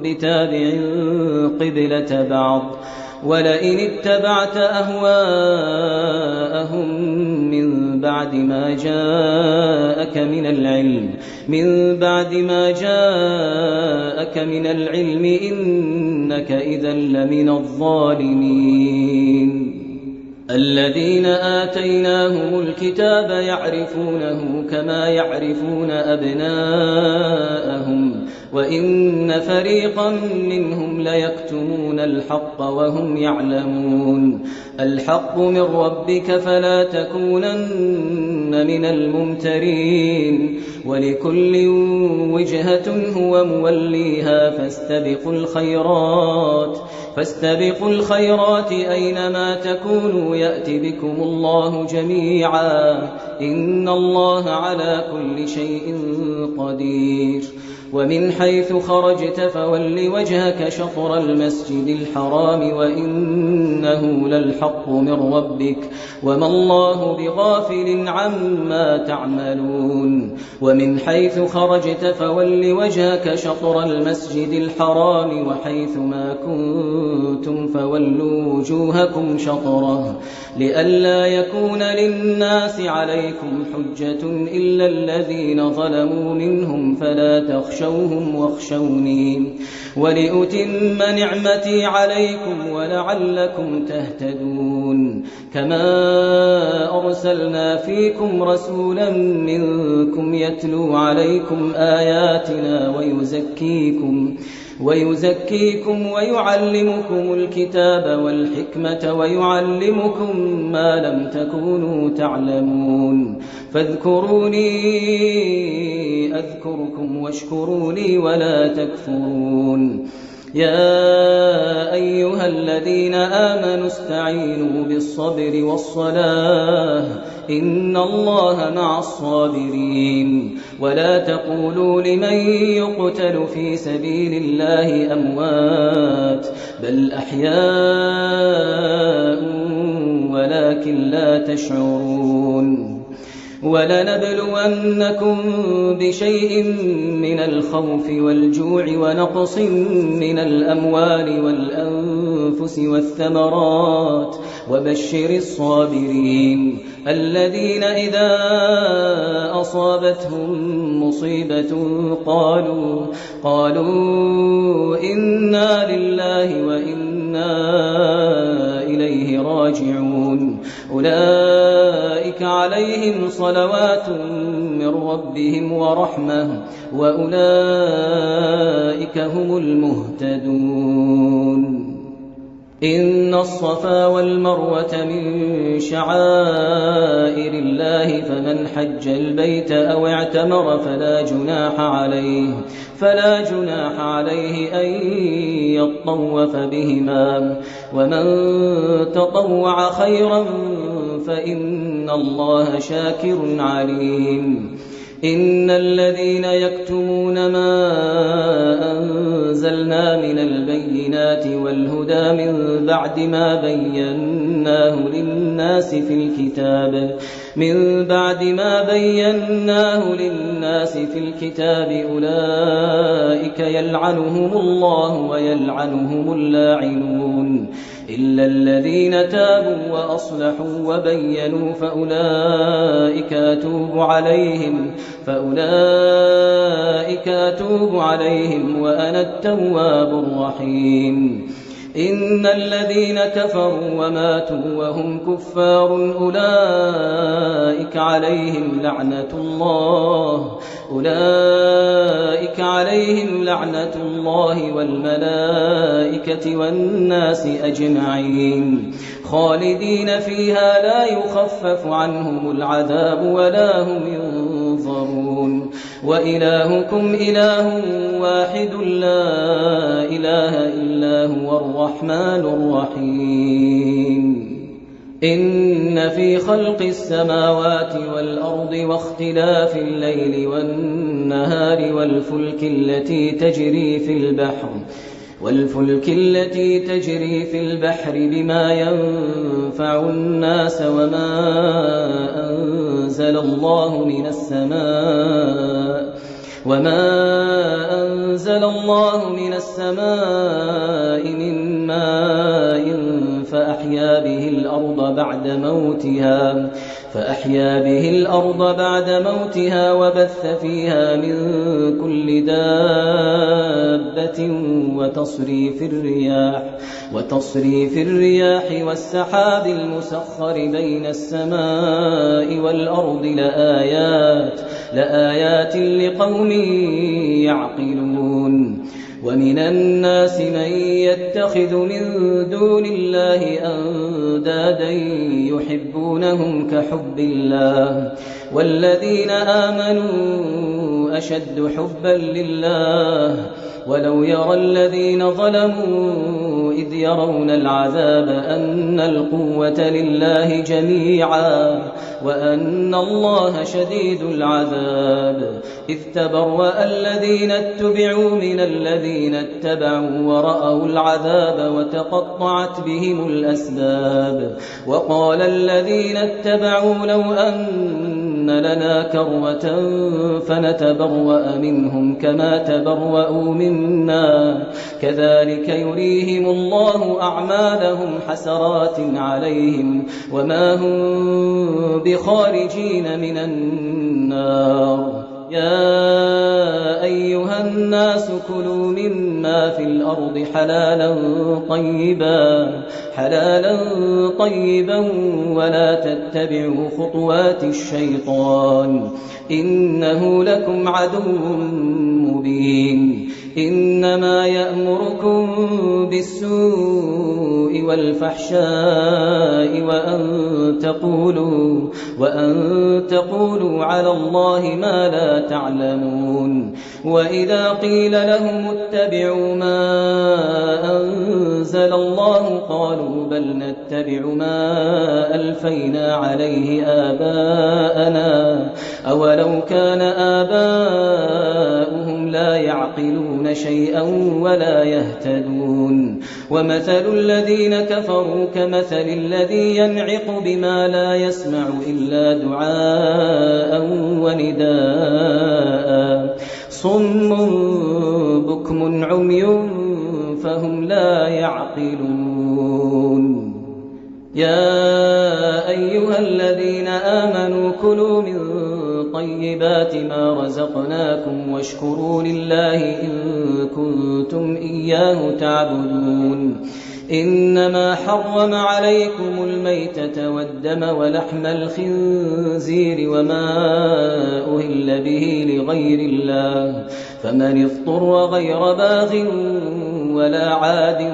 بتابع قبلة بعض ولئن اتبعت أهواءهم من بعد ما جاءك من العلم إنك إذا لمن الظالمين الذين آتيناهم الكتاب يعرفونه كما يعرفون أبناءهم وإن فريقا منهم ليكتمون الحق وهم يعلمون الحق من ربك فلا تكونن من الممترين ولكل وجهة هو موليها فاستبقوا الخيرات أينما تكونوا يأت بكم الله جميعا إن الله على كل شيء قدير ومن حيث خرجت فول وجهك شطر المسجد الحرام وإنه للحق من ربك وما الله بغافل عما تعملون ومن حيث خرجت فول وجهك شطر المسجد الحرام وحيث ما كنتم فولوا وجوهكم شطره لئلا يكون للناس عليكم حجة إلا الذين ظلموا منهم فلا تخشوهم واخشوني ولأتم نعمتي عليكم ولعلكم تهتدون كما أرسلنا فيكم رسولا منكم يتلو عليكم آياتنا ويزكيكم ويعلمكم الكتاب والحكمة ويعلمكم ما لم تكونوا تعلمون فاذكروني أذكركم واشكروا لي ولا تكفرون يا أيها الذين آمنوا استعينوا بالصبر والصلاة إن الله مع الصابرين ولا تقولوا لمن يقتل في سبيل الله أموات بل أحياء ولكن لا تشعرون ولنبلونكم بشيء من الخوف والجوع ونقص من الأموال والأنفس والثمرات وبشر الصابرين الذين إذا أصابتهم مصيبة قالوا إنا لله وإنا إليه راجعون أولئك عليهم صلوات من ربهم ورحمة وأولئك هم المهتدون إن الصفا والمروة من شعائر الله فمن حج البيت أو اعتمر فلا جناح عليه أن يطوف بهما ومن تطوع خيرا فإن الله شاكر عليم إن الذين يكتمون ما أنزلنا من البينات والهدى من بعد ما بيناه للناس في الكتاب أولئك يلعنهم الله ويلعنهم اللاعنون إلا الذين تابوا وأصلحوا وبينوا فأولئك أتوب عليهم وأنا التواب الرحيم إن الذين كفروا وماتوا وهم كفار أولئك عليهم لعنة الله والملائكة والناس أجمعين خالدين فيها لا يخفف عنهم العذاب ولا هم ينظرون وإلهكم إله واحد لا إله إلا هو الرحمن الرحيم إن في خلق السماوات والأرض واختلاف الليل والنهار والفلك التي تجري في البحر بما ينفع الناس وما أنزل الله من السماء من ماء فأحيا به الأرض بعد موتها وبث فيها من كل دابة وتصريف الرياح والسحاب المسخر بين السماء والأرض لآيات لقوم يعقلون ومن الناس من يتخذ من دون الله أندادا يحبونهم كحب الله والذين آمنوا أشد حبا لله ولو يرى الذين ظلموا إذ يرون العذاب أن القوة لله جميعا وأن الله شديد العذاب إذ تبرأ الذين اتبعوا من الذين اتبعوا ورأوا العذاب وتقطعت بهم الأسباب وقال الذين اتبعوا لو أن لنا كرة فنتبرأ منهم كما تبرأوا منا كذلك يريهم الله أعمالهم حسرات عليهم وما هم بخارجين من النار يا أيها الناس كلوا مما في الأرض حلالا طيبا ولا تتبعوا خطوات الشيطان إنه لكم عدو مبين إنما يأمركم بالسوء والفحشاء وأن تقولوا على الله ما لا تعلمون. وإذا قيل لهم اتبعوا ما أنزل الله قالوا بل نتبع ما ألفينا عليه آباءنا أولو كان آباؤهم لا يعقلون شيئا ولا يهتدون. ومثل الذين كفروا كمثل الذي ينعق بما لا يسمع إلا دعاء ونداء صم بكم عمي فهم لا يعقلون. يا أيها الذين آمنوا كلوا من طيبات ما رزقناكم واشكروا لله إن كنتم إياه تعبدون. إنما حرم عليكم الميتة والدم ولحم الخنزير وما أهل به لغير الله فمن اضطر غير باغ ولا عاد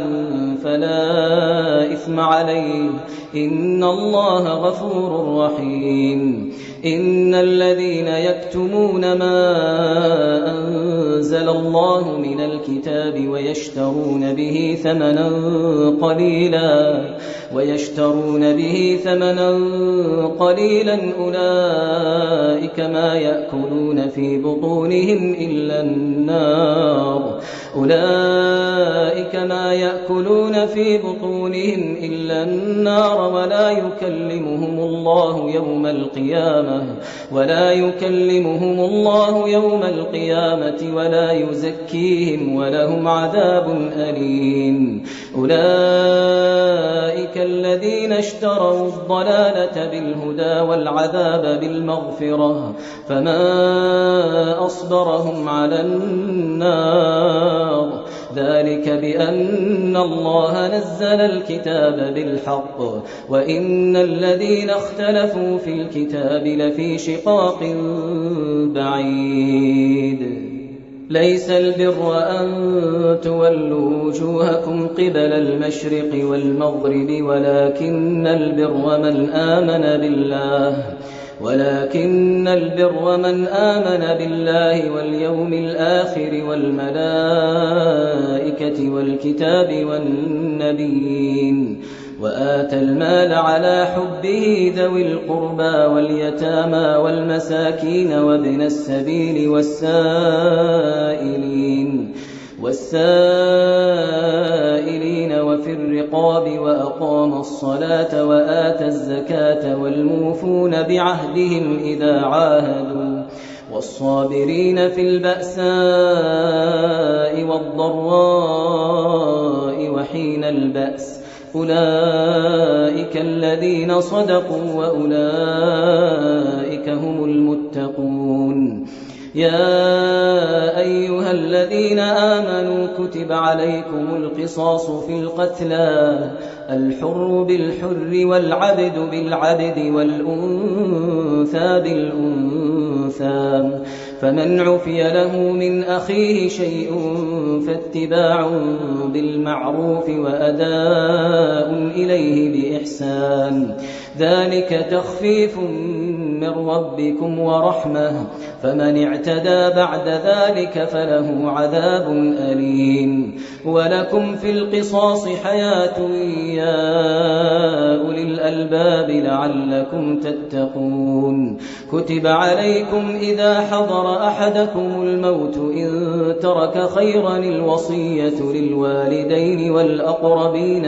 فلا إثم عليه إن الله غفور رحيم. إن الذين يكتمون ما أنزل الله من الكتاب ويشترون به ثمنا قليلا أولئك ما يأكلون في بطونهم إلا النار ولا يكلمهم الله يوم القيامة ولا يزكيهم ولهم عذاب أليم. أولئك الذين اشتروا الضلالة بالهدى والعذاب بالمغفرة فما أصبرهم على النار ذلك بأن الله نزل الكتاب بالحق وإن الذين اختلفوا في الكتاب لفي شقاق بعيد. ليس البر أن تولوا وجوهكم قبل المشرق والمغرب ولكن البر من آمن بالله واليوم الآخر والملائكة والكتاب والنبيين وآتى المال على حبه ذوي القربى واليتامى والمساكين وابن السبيل والسائلين وفي الرقاب وأقام الصلاة وآتى الزكاة والموفون بعهدهم إذا عاهدوا والصابرين في البأساء والضراء وحين البأس أولئك الذين صدقوا وأولئك هم المتقون. يا أيها الذين آمنوا كتب عليكم القصاص في القتلى الحر بالحر والعبد بالعبد والأنثى بالأنثى فمن عفي له من أخيه شيء فاتباع بالمعروف وأداء إليه بإحسان ذلك تخفيف من ربكم ورحمة فمن اعتدى بعد ذلك فله عذاب أليم. ولكم في القصاص حياة يا أولي الألباب لعلكم تتقون. كتب عليكم إذا حضر أحدكم الموت إن ترك خيرا الوصية للوالدين والأقربين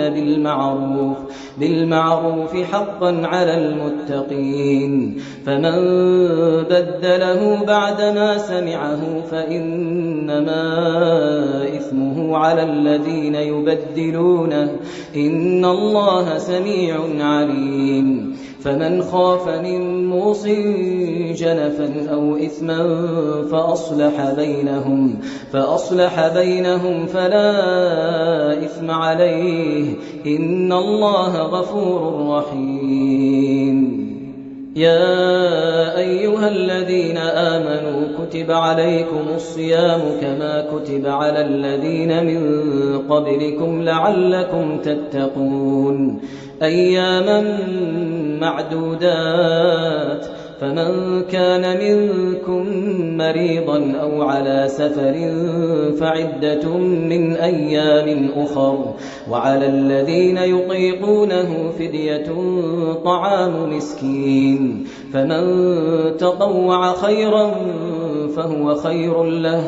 بالمعروف حقا على المتقين فمن بدله بعدما سمعه فإنما إثمه على الذين يبدلونه إن الله سميع عليم. فمن خاف من موص جنفا أو إثما فأصلح بينهم فلا إثم عليه إن الله غفور رحيم. يا أيها الذين آمنوا كتب عليكم الصيام كما كتب على الذين من قبلكم لعلكم تتقون أياما معدودات فمن كان منكم مريضا أو على سفر فعدة من أيام أخر وعلى الذين يطيقونه فدية طعام مسكين فمن تطوع خيرا فهو خير له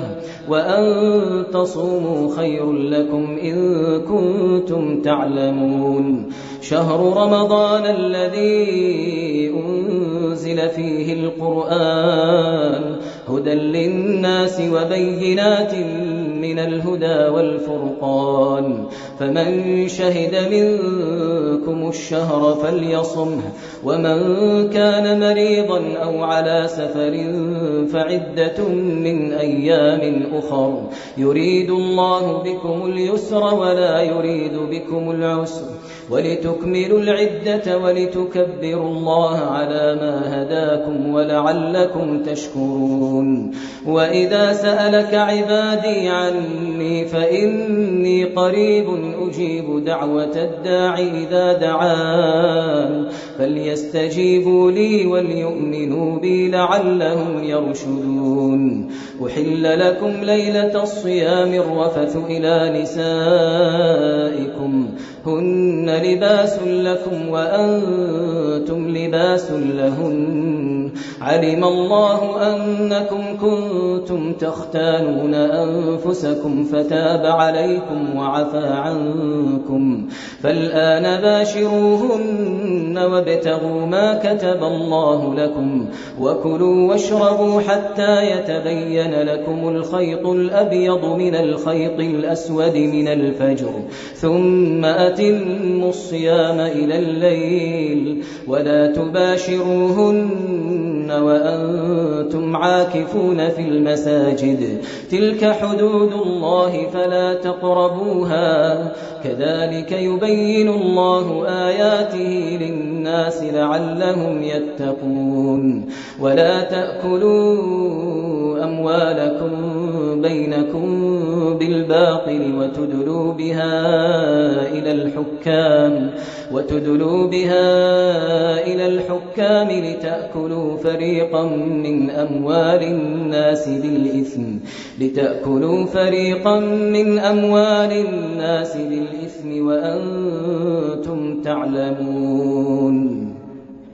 وأن تصوموا خير لكم إن كنتم تعلمون شهر رمضان الذي أنزل فيه القرآن هدى للناس وبينات من الهدى والفرقان فمن شهد منكم الشهر فليصمه ومن كان مريضا أو على سفر فعدة من أيام أخر يريد الله بكم اليسر ولا يريد بكم العسر ولتكملوا العدة ولتكبروا الله على ما هداكم ولعلكم تشكرون وإذا سألك عبادي عني فإني قريب أجيب دعوة الداع إذا دعان فليستجيبوا لي وليؤمنوا بي لعلهم يرشدون أحل لكم ليلة الصيام الرفث إلى نسائكم هن لباس لكم وأنتم لباس لهن علم الله أنكم كنتم تختانون أنفسكم فتاب عليكم وعفى عنكم فالآن باشروهن وابتغوا ما كتب الله لكم وكلوا واشربوا حتى يتبين لكم الخيط الأبيض من الخيط الأسود من الفجر ثم أتموا الصيام إلى الليل ولا تباشروهن وأنتم عاكفون في المساجد تلك حدود الله فلا تقربوها كذلك يبين الله آياته للناس لعلهم يتقون ولا تأكلوا أموالكم بينكم بالباطل وتدلوا بها إلى الحكام لتأكلوا فريقا من أموال الناس بالإثم وأنتم تعلمون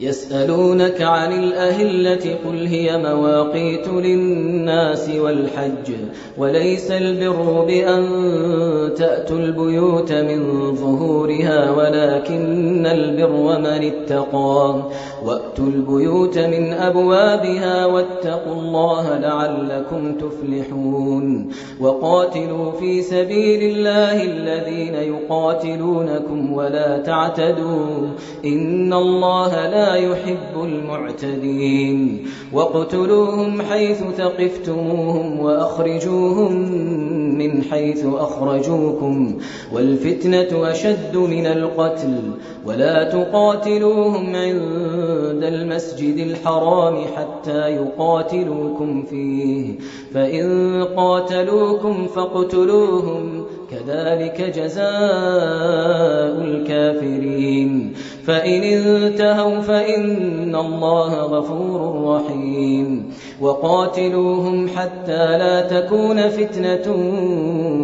يسألونك عن الأهلة قل هي مواقيت للناس والحج وليس البر بأن تأتوا البيوت من ظهورها ولكن البر من اتقى وأتوا البيوت من أبوابها واتقوا الله لعلكم تفلحون وقاتلوا في سبيل الله الذين يقاتلونكم ولا تعتدوا إن الله لا يحب المعتدين واقتلوهم حيث ثقفتموهم وأخرجوهم من حيث أخرجوكم والفتنة أشد من القتل ولا تقاتلوهم عند المسجد الحرام حتى يقاتلوكم فيه فإن قاتلوكم فاقتلوهم كذلك جزاء الكافرين فإن انتهوا فإن الله غفور رحيم وقاتلوهم حتى لا تكون فتنة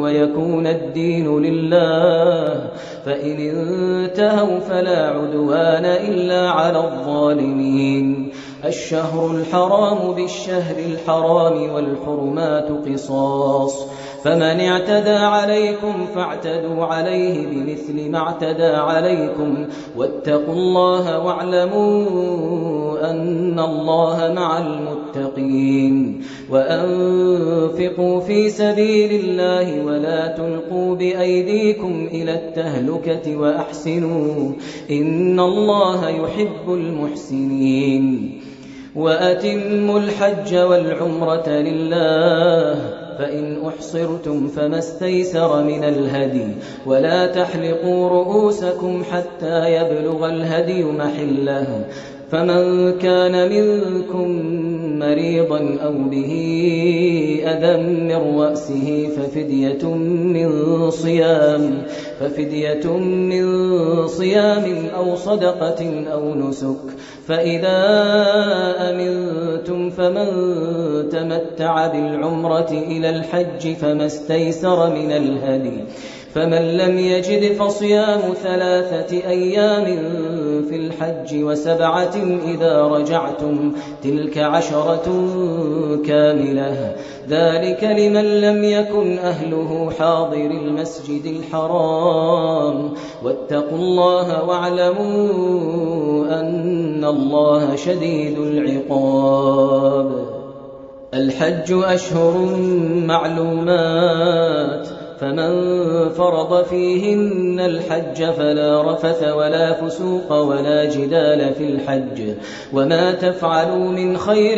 ويكون الدين لله فإن انتهوا فلا عدوان إلا على الظالمين الشهر الحرام بالشهر الحرام والحرمات قصاص فمن اعتدى عليكم فاعتدوا عليه بمثل ما اعتدى عليكم واتقوا الله واعلموا أن الله مع المتقين وأنفقوا في سبيل الله ولا تلقوا بأيديكم إلى التهلكة وأحسنوا إن الله يحب المحسنين وأتموا الحج والعمرة لله فإن أحصرتم فما استيسر من الهدي ولا تحلقوا رؤوسكم حتى يبلغ الهدي محله فمن كان منكم مريضا أو به أذى من رأسه ففدية من صيام أو صدقة أو نسك، فإذا أمنتم فمن تمتع بالعمرة إلى الحج فما استيسر من الهدي، فمن لم يجد فصيام 3 أيام في الحج و7 إذا رجعتم، تلك 10 كاملة، ذلك لمن لم يكن أهله حاضر المسجد الحرام. واتقوا الله واعلموا أن الله شديد العقاب. الحج أشهر معلومات، فمن فرض فيهن الحج فلا رفث ولا فسوق ولا جدال في الحج، وما تفعلوا من خير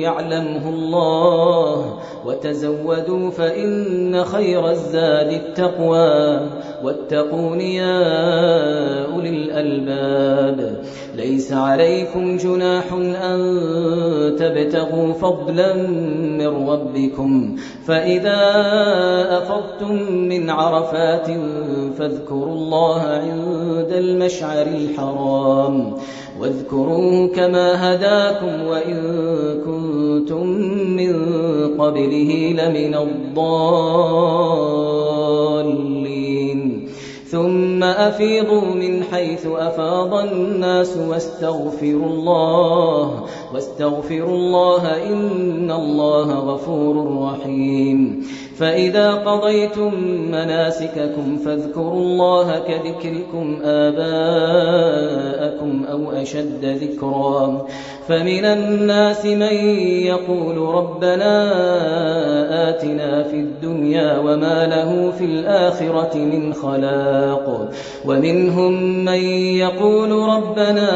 يعلمه الله، وتزودوا فإن خير الزاد التقوى، واتقون يا أولي الألباب. ليس عليكم جناح أن تبتغوا فضلا من ربكم، فإذا أفضتم من عرفات فاذكروا الله عند المشعر الحرام، واذكروه كما هداكم وإن كنتم من قبله لمن الضالين. ثم أفيضوا من حيث أفاض الناس واستغفروا الله إن الله غفور رحيم. فإذا قضيتم مناسككم فاذكروا الله كذكركم آباءكم أو أشد ذكرا. فمن الناس من يقول ربنا آتنا في الدنيا وما له في الآخرة من خلاق، ومنهم من يقول ربنا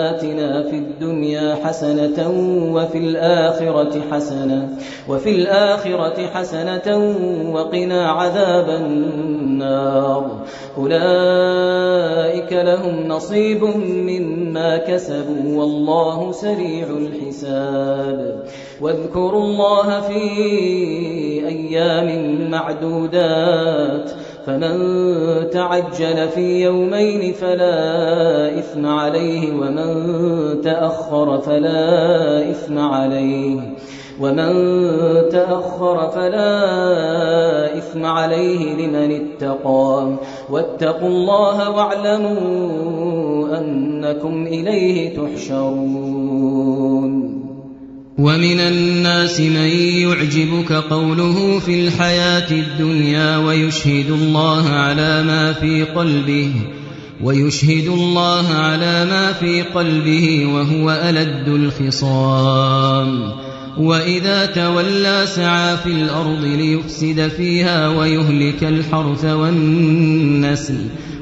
آتنا في الدنيا حسنة وفي الآخرة حسنة وقنا عذاب النار. أولئك لهم نصيب مما كسبوا والله سريع الحساب. واذكروا الله في أيام معدودات، فمن تعجل في يومين فلا إثم عليه ومن تأخر فلا إثم عليه لمن اتقى. واتقوا الله واعلموا أنكم إليه تحشرون. ومن الناس من يعجبك قوله في الحياة الدنيا ويشهد الله على ما في قلبه وهو ألد الخصام. وإذا تولى سعى في الأرض ليفسد فيها ويهلك الحرث والنسل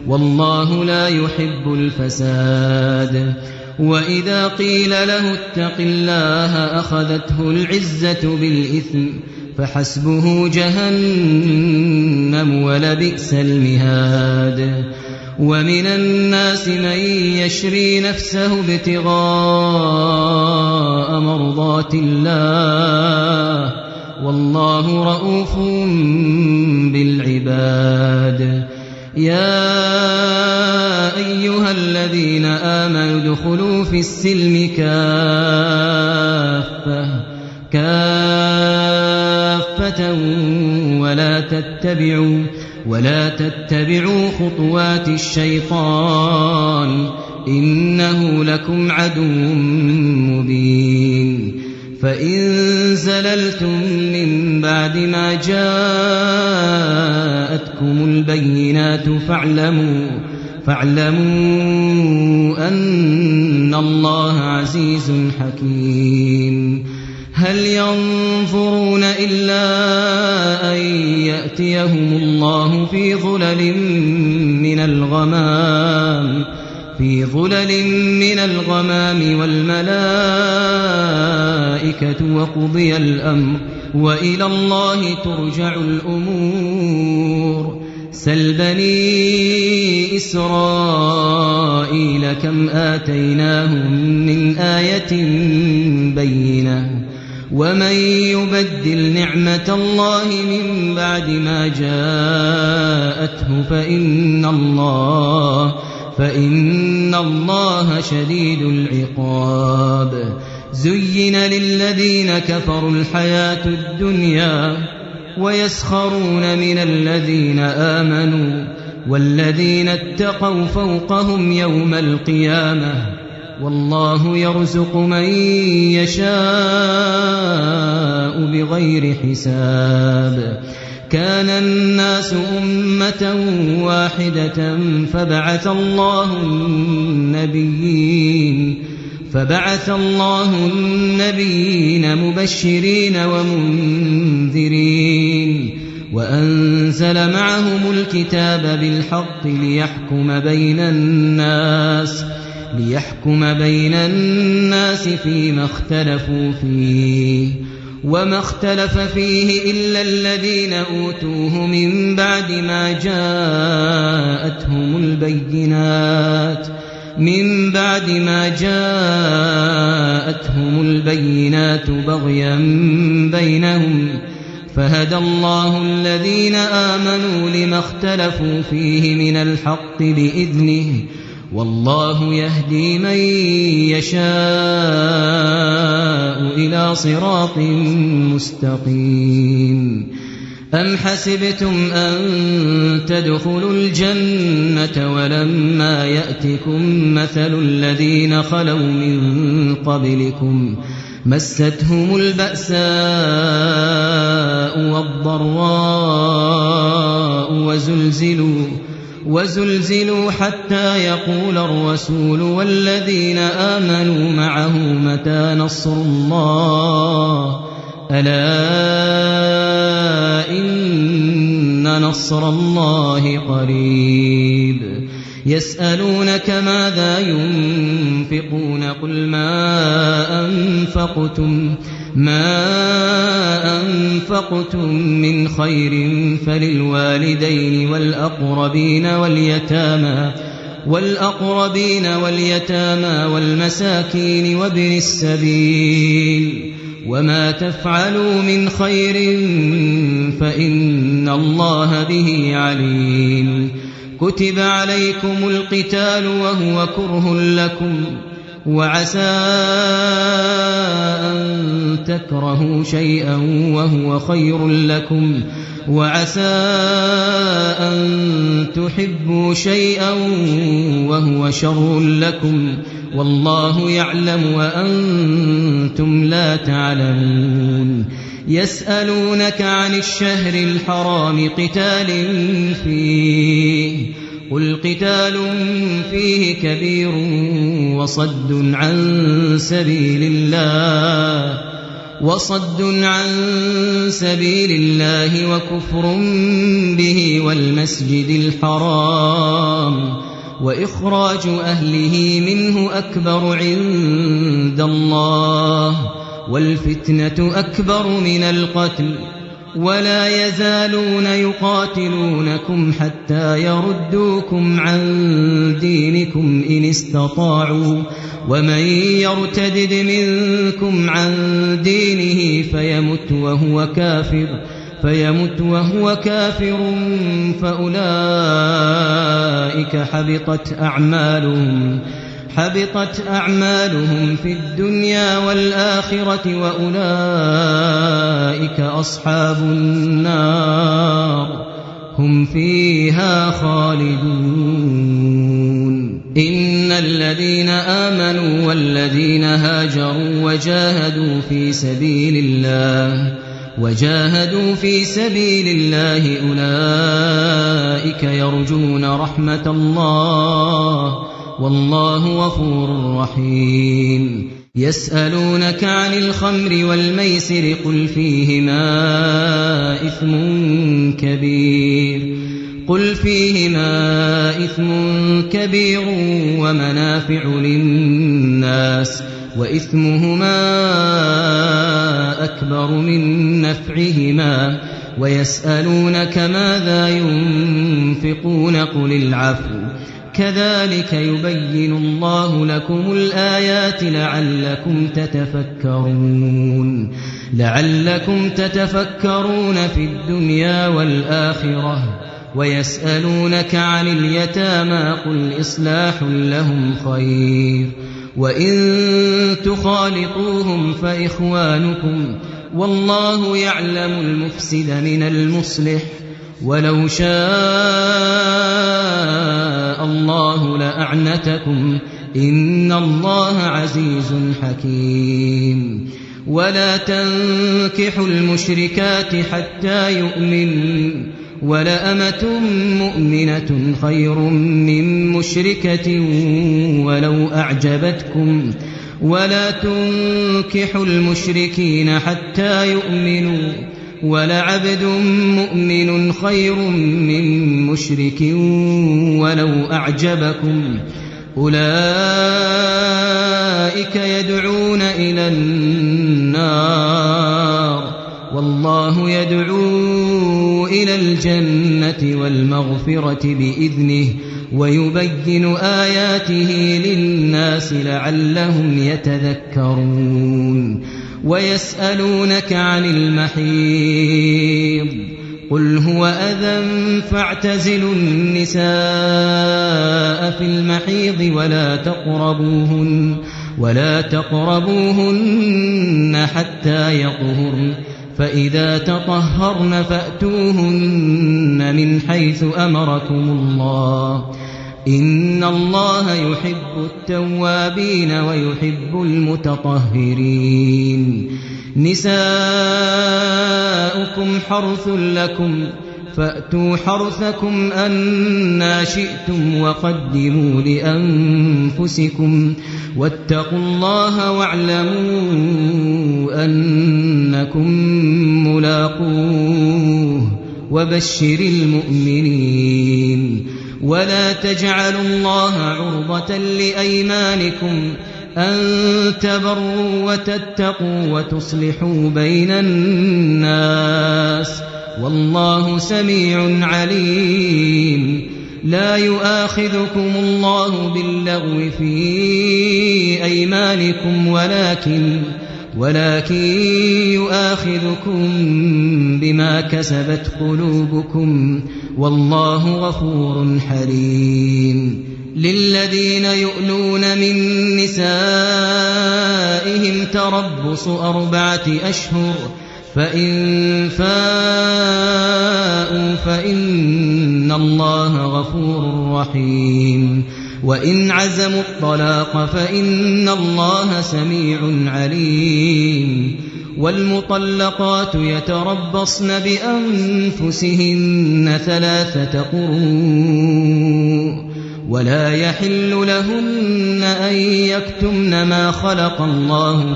والله لا يحب الفساد. وإذا قيل له اتق الله أخذته العزة بالإثم فحسبه جهنم ولبئس المهاد. ومن الناس من يشري نفسه ابتغاء مرضات الله والله رؤوف بالعباد. يا أيها الذين آمنوا ادخلوا في السلم كافة ولا تتبعوا خطوات الشيطان إنه لكم عدو مبين. فإن زللتم من بعد ما جاءتكم البينات فاعلموا أن الله عزيز حكيم. هل ينظرون إلا أن يأتيهم الله في ظلل من الغمام والملائكة وقضي الأمر وإلى الله ترجع الأمور. سل بني إسرائيل كم آتيناهم من آية بينة ومن يبدل نعمة الله من بعد ما جاءته فإن الله شديد العقاب زين للذين كفروا الحياة الدنيا ويسخرون من الذين آمنوا والذين اتقوا فوقهم يوم القيامة والله يرزق من يشاء بغير حساب كان الناس أمة واحدة فبعث الله النبيين مبشرين ومنذرين وأنزل معهم الكتاب بالحق ليحكم بين الناس فيما اختلفوا فيه وما اختلف فيه إلا الذين أوتوه من بعد ما جاءتهم البينات بغيا بينهم فهدى الله الذين آمنوا لما اختلفوا فيه من الحق بإذنه والله يهدي من يشاء إلى صراط مستقيم أم حسبتم أن تدخلوا الجنة ولما يأتكم مثل الذين خلوا من قبلكم مستهم البأساء والضراء وزلزلوا حتى يقول الرسول والذين آمنوا معه متى نصر الله ألا إن نصر الله قريب يسألونك ماذا ينفقون قل ما أنفقتم من خير فللوالدين والأقربين واليتامى والمساكين وابن السبيل وما تفعلوا من خير فإن الله به عليم كتب عليكم القتال وهو كره لكم وعسى أن تكرهوا شيئا وهو خير لكم وعسى أن تحبوا شيئا وهو شر لكم والله يعلم وأنتم لا تعلمون يسألونك عن الشهر الحرام قتال فيه قل قتال فيه كبير وصد عن سبيل الله وكفر به والمسجد الحرام وإخراج أهله منه أكبر عند الله والفتنة أكبر من القتل ولا يزالون يقاتلونكم حتى يردوكم عن دينكم إن استطاعوا ومن يرتدد منكم عن دينه فيمت وهو كافر فأولئك حبطت أعمالهم في الدنيا والآخرة وأولئك أصحاب النار هم فيها خالدون إن الذين آمنوا والذين هاجروا وجاهدوا في سبيل الله أولئك يرجون رحمة الله والله غفور رحيم يسألونك عن الخمر والميسر قل فيهما إثم كبير ومنافع للناس وإثمهما أكبر من نفعهما ويسألونك ماذا ينفقون قل العفو كذلك يبين الله لكم الآيات لعلكم تتفكرون في الدنيا والآخرة ويسألونك عن اليتامى قل إصلاح لهم خير وإن تخالطوهم فإخوانكم والله يعلم المفسد من المصلح ولو شاء الله لأعنتكم إن الله عزيز حكيم ولا تنكحوا المشركات حتى يؤمنوا ولأمة مؤمنة خير من مشركة ولو أعجبتكم ولا تنكحوا المشركين حتى يؤمنوا ولعبد مؤمن خير من مشرك ولو أعجبكم أولئك يدعون إلى النار والله يدعو إلى الجنة والمغفرة بإذنه ويبين آياته للناس لعلهم يتذكرون ويسألونك عن المحيض قل هو أذى فاعتزلوا النساء في المحيض ولا تقربوهن حتى يطهرن فإذا تطهرن فأتوهن من حيث أمركم الله إن الله يحب التوابين ويحب المتطهرين نساؤكم حرث لكم فأتوا حرثكم أنى شئتم وقدموا لأنفسكم واتقوا الله واعلموا أنكم ملاقوه وبشر المؤمنين ولا تجعلوا الله عرضة لأيمانكم أن تبروا وتتقوا وتصلحوا بين الناس والله سميع عليم لا يؤاخذكم الله باللغو في أيمانكم ولكن يؤاخذكم بما كسبت قلوبكم والله غفور حليم للذين يؤلون من نسائهم تربص 4 أشهر فإن فاءوا فإن الله غفور رحيم وإن عزموا الطلاق فإن الله سميع عليم والمطلقات يتربصن بأنفسهن 3 قروء ولا يحل لهن أن يكتمن ما خلق الله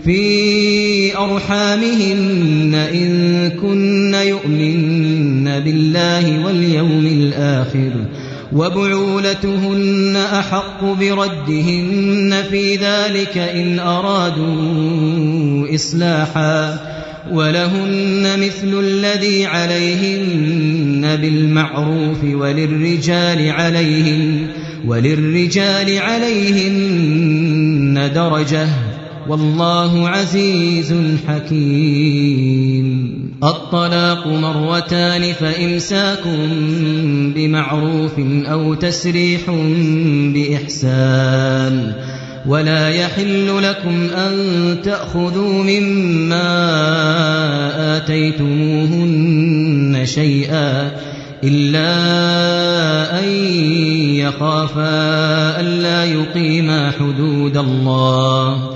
في أرحامهن إن كن يؤمن بالله واليوم الآخر وبعولتهن أحق بردهن في ذلك إن أرادوا إصلاحا ولهن مثل الذي عليهن بالمعروف وللرجال عليهن درجة والله عزيز حكيم الطلاق 2 مرتان فإمساك بمعروف أو تسريح بإحسان ولا يحل لكم أن تأخذوا مما آتيتموهن شيئا إلا أن يخافا ألا يقيما حدود الله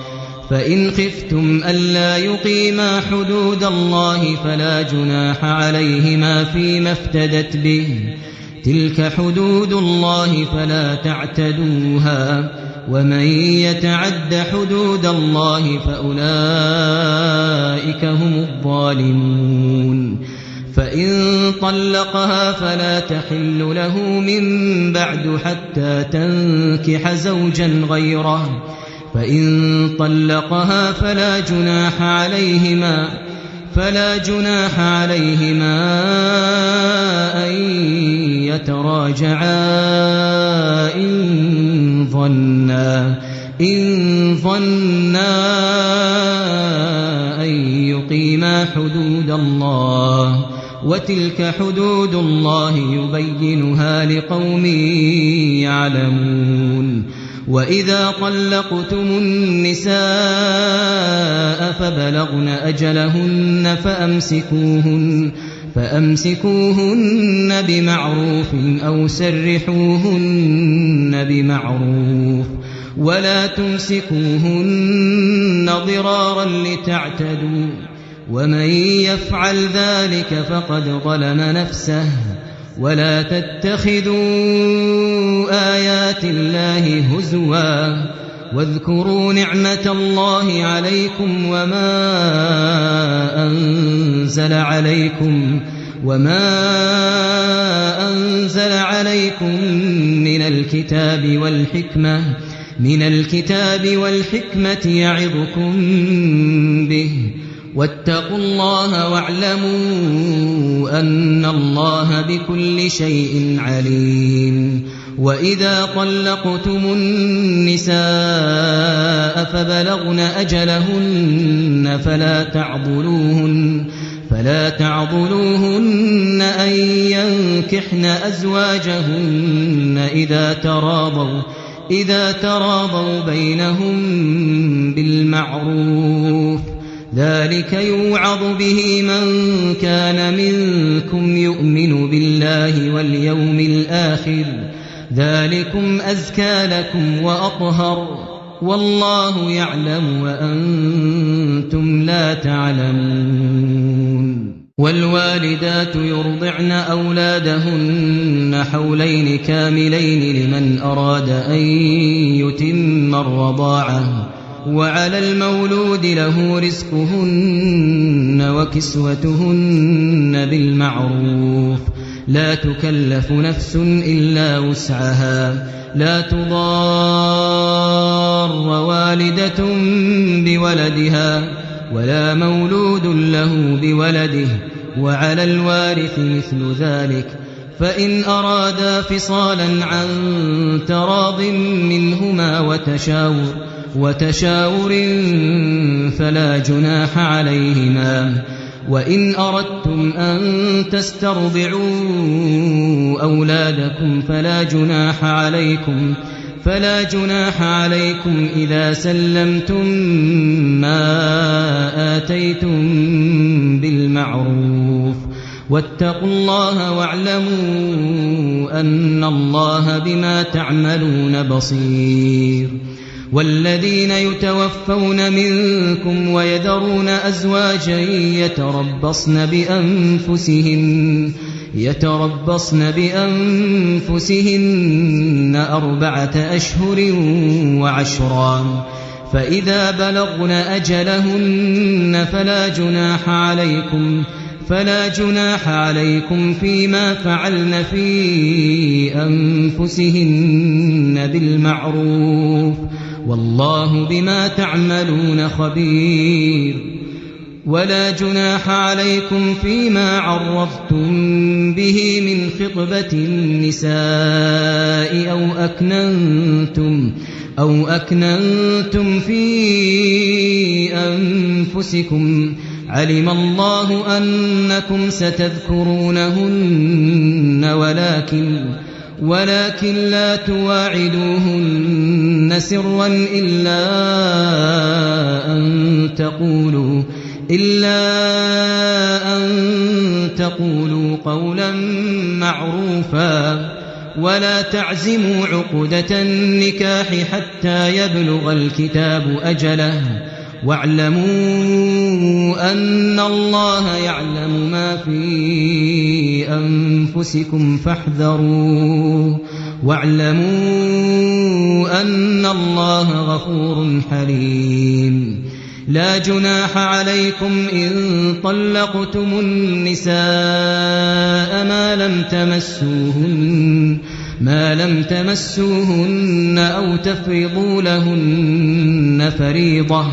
فإن خفتم ألا يقيما حدود الله فلا جناح عليهما فيما افتدت به تلك حدود الله فلا تعتدوها ومن يتعد حدود الله فأولئك هم الظالمون فإن طلقها فلا تحل له من بعد حتى تنكح زوجا غيره فإن طلقها فلا جناح عليهما فلا جناح عليهما أن يتراجعا إن ظنا أن يقيما حدود الله وتلك حدود الله يبينها لقوم يعلمون وإذا طلقتم النساء فبلغن أجلهن فأمسكوهن بمعروف أو سرحوهن بمعروف ولا تمسكوهن ضرارا لتعتدوا ومن يفعل ذلك فقد ظلم نفسه ولا تتخذوا آيات الله هزوا واذكروا نعمة الله عليكم وما أنزل عليكم من الكتاب والحكمة يعظكم به واتقوا الله واعلموا أن الله بكل شيء عليم وإذا طلقتم النساء فبلغن أجلهن فلا تعضلوهن أن ينكحن أزواجهن إذا تراضوا بينهم بالمعروف ذلك يوعظ به من كان منكم يؤمن بالله واليوم الآخر ذلكم أزكى لكم وأطهر والله يعلم وأنتم لا تعلمون والوالدات يرضعن أولادهن حولين كاملين لمن أراد أن يتم الرضاعة وعلى المولود له رزقهن وكسوتهن بالمعروف لا تكلف نفس إلا وسعها لا تضار والدة بولدها ولا مولود له بولده وعلى الوارث مثل ذلك فإن أرادا فصالا عن تراض منهما وتشاور فلا جناح عليهما وإن أردتم أن تسترضعوا أولادكم فلا جناح عليكم إذا سلمتم ما آتيتم بالمعروف واتقوا الله واعلموا أن الله بما تعملون بصير والذين يتوفون منكم ويذرون أزواجا يتربصن بأنفسهن 4 أشهر وعشرا فإذا بلغن أجلهن فلا جناح عليكم فيما فعلن في أنفسهن بالمعروف والله بما تعملون خبير ولا جناح عليكم فيما عرضتم به من خطبة النساء أو أكننتم في أنفسكم علم الله أنكم ستذكرونهن ولكن لا تواعدوهن سرا إلا أن تقولوا قولا معروفا ولا تعزموا عقدة النكاح حتى يبلغ الكتاب أجله واعلموا أن الله يعلم ما في أنفسكم فاحذروه واعلموا أن الله غفور حليم لا جناح عليكم إن طلقتم النساء ما لم تمسوهن أو تفرضوا لهن فريضة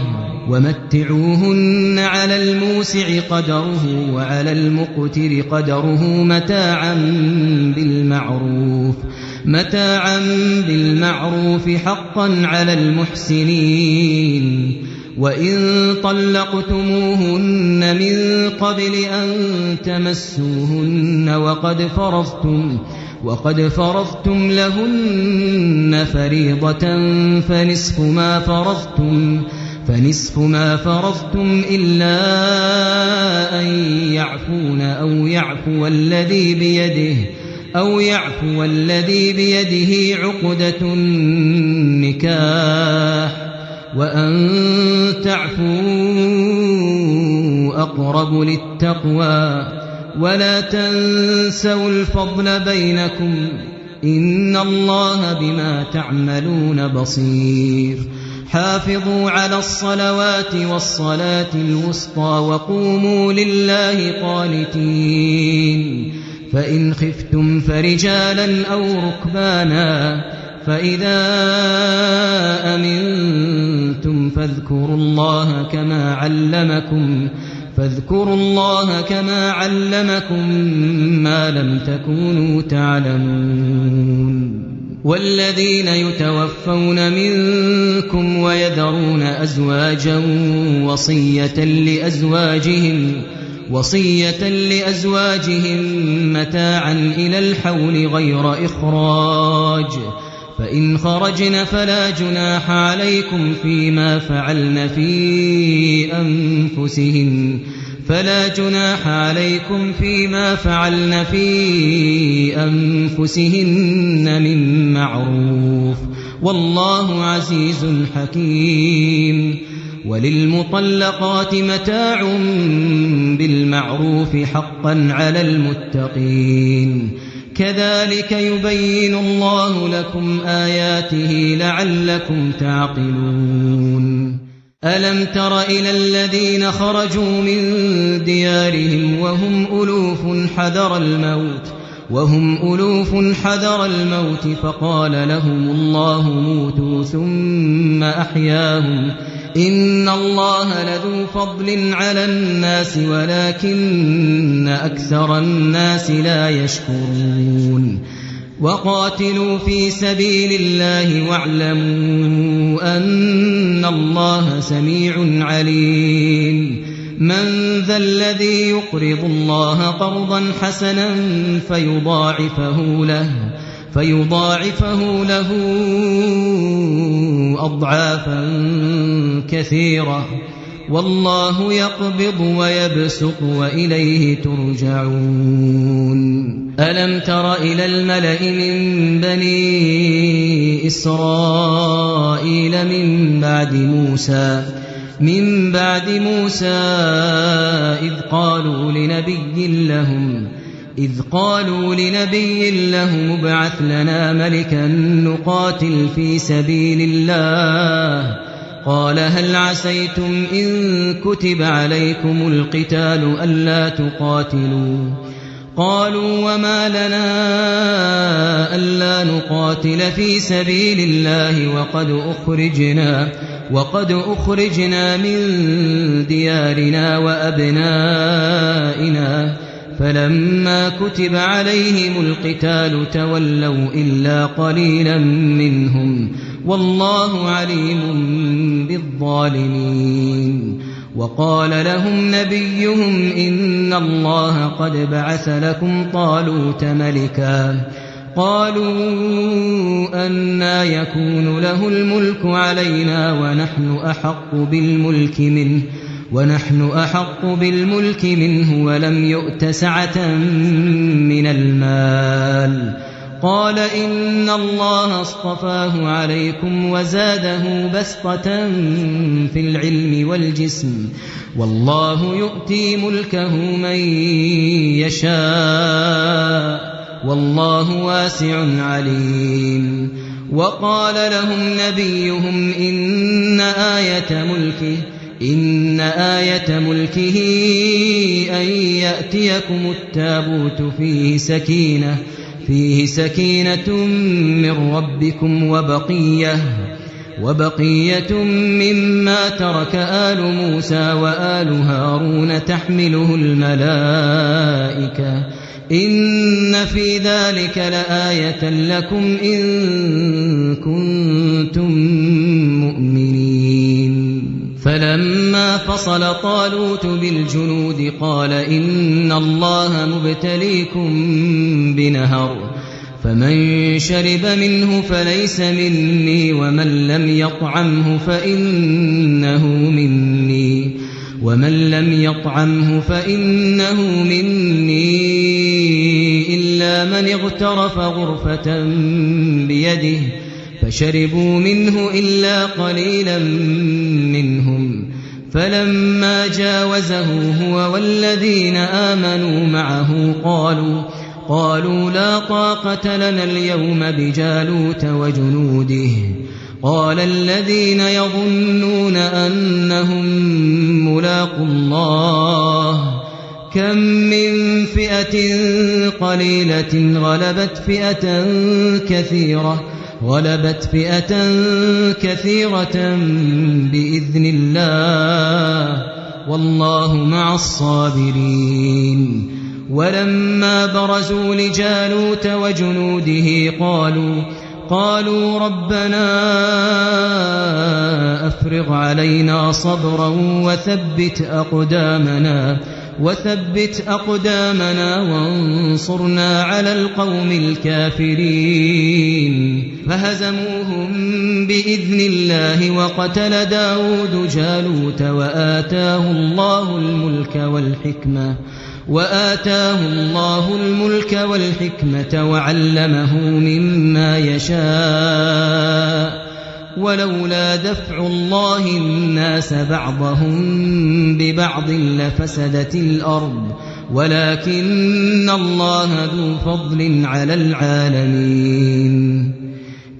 ومتعوهن على الموسع قدره وعلى المقتر قدره متاعا بالمعروف حقا على المحسنين. وإن طلقتموهن من قبل أن تمسوهن وقد فرضتم لهن فريضة فنصف ما فرضتم إلا أن يعفون أو يعفو الذي بيده عقدة النكاح وأن تعفوا أقرب للتقوى ولا تنسوا الفضل بينكم إن الله بما تعملون بصير. حافظوا على الصلوات والصلاة الوسطى وقوموا لله قانتين. فإن خفتم فرجالا أو ركبانا فإذا أمنتم فاذكروا الله كما علمكم ما لم تكونوا تعلمون. والذين يتوفون منكم ويذرون أزواجا وصية لأزواجهم متاعا إلى الحول غير إخراج فإن خرجن فلا جناح عليكم فيما فعلن في أنفسهن من معروف والله عزيز حكيم. وللمطلقات متاع بالمعروف حقا على المتقين. كذلك يبين الله لكم آياته لعلكم تعقلون. ألم تر إلى الذين خرجوا من ديارهم وهم ألوف حذر الموت فقال لهم الله موتوا ثم أحياهم إن الله لذو فضل على الناس ولكن أكثر الناس لا يشكرون. وقاتلوا في سبيل الله واعلموا أن الله سميع عليم. من ذا الذي يقرض الله قرضا حسنا فيضاعفه له أضعافا كثيرة والله يقبض ويبسط وإليه ترجعون. ألم تر إلى الملأ من بني إسرائيل من بعد موسى إذ قالوا لنبي لهم ابعث لنا ملكا نقاتل في سبيل الله قال هل عسيتم إن كتب عليكم القتال ألا تقاتلوا قالوا وما لنا ألا نقاتل في سبيل الله وقد أخرجنا من ديارنا وأبنائنا فلما كتب عليهم القتال تولوا إلا قليلا منهم والله عليم بالظالمين. وقال لهم نبيهم إن الله قد بعث لكم طالوت ملكا قالوا أنى يكون له الملك علينا ونحن أحق بالملك منه ولم يؤت سعة من المال قال إن الله اصطفاه عليكم وزاده بسطة في العلم والجسم والله يؤتي ملكه من يشاء والله واسع عليم. وقال لهم نبيهم إن آية ملكه أن يأتيكم التابوت فيه سكينة من ربكم وبقية مما ترك آل موسى وآل هارون تحمله الملائكة إن في ذلك لآية لكم إن كنتم مؤمنين فلما فصل طالوت بالجنود قال إن الله مبتليكم بنهر فمن شرب منه فليس مني ومن لم يطعمه فإنه مني إلا من اغترف غرفة بيده فشربوا منه إلا قليلا منهم فلما جاوزه هو والذين آمنوا معه قالوا لا طاقة لنا اليوم بجالوت وجنوده قال الذين يظنون أنهم ملاقو الله كم من فئة قليلة غلبت فئة كثيرة بإذن الله والله مع الصابرين ولما برزوا لجالوت وجنوده قالوا ربنا أفرغ علينا صبرا وثبت أقدامنا وانصرنا على القوم الكافرين فهزموهم بإذن الله وقتل داود جالوت وآتاه الله الملك والحكمة وعلمه مما يشاء ولولا دفع الله الناس بعضهم ببعض لفسدت الأرض ولكن الله ذو فضل على العالمين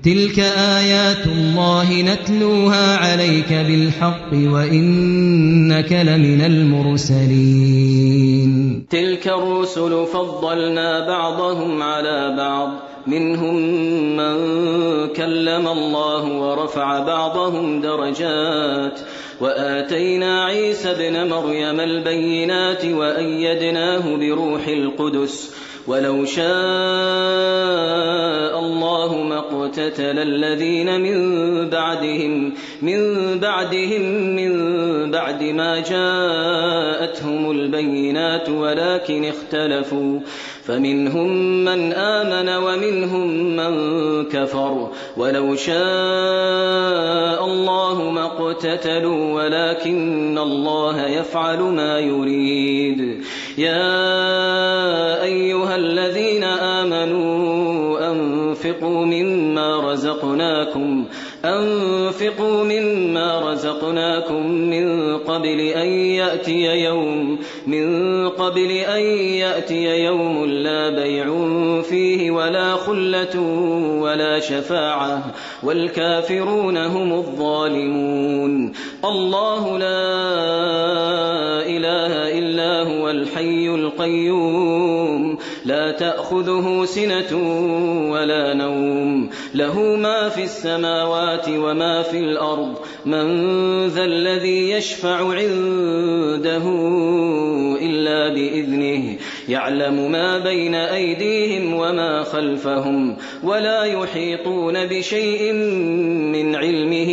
تلك آيات الله نتلوها عليك بالحق وإنك لمن المرسلين تلك الرسل فضلنا بعضهم على بعض منهم من كلم الله ورفع بعضهم درجات وآتينا عيسى ابن مريم البينات وأيدناه بروح القدس ولو شاء الله ما اقتتل الذين من بعد ما جاءتهم البينات ولكن اختلفوا فمنهم من آمن ومنهم من كفر ولو شاء الله ما اقتتلوا ولكن الله يفعل ما يريد يا أيها الذين آمنوا أنفقوا مما رزقناكم من قبل أن يأتي يوم لا بيع فيه ولا خلة ولا شفاعة والكافرون هم الظالمون الله لا إله إلا هو الحي القيوم لا تأخذه سنة ولا نوم له ما في السماوات وما في الأرض من ذا الذي يشفع عنده إلا بإذنه يعلم ما بين أيديهم وما خلفهم ولا يحيطون بشيء من علمه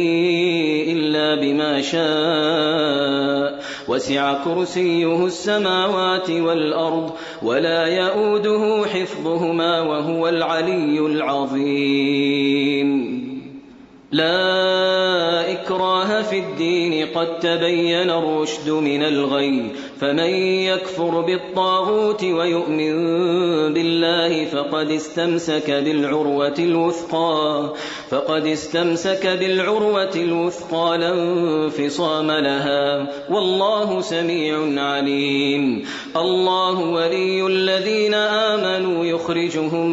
إلا بما شاء وسع كرسيه السماوات والأرض ولا يؤوده حفظهما وهو العلي العظيم لا إكراه في الدين قد تبين الرشد من الغي فمن يكفر بالطاغوت ويؤمن بالله فقد استمسك بالعروة الوثقى لا انفصام لها والله سميع عليم الله ولي الذين آمنوا يخرجهم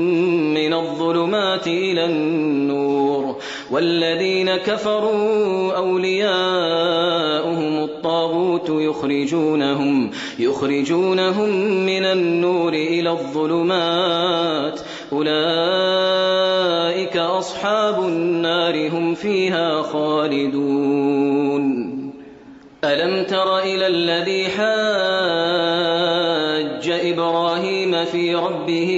من الظلمات إلى النور والذين كفروا أولياؤهم الطاغوت يخرجونهم من النور إلى الظلمات أولئك أولئك أصحاب النار هم فيها خالدون. ألم تر إلى الذي حاج إبراهيم في ربه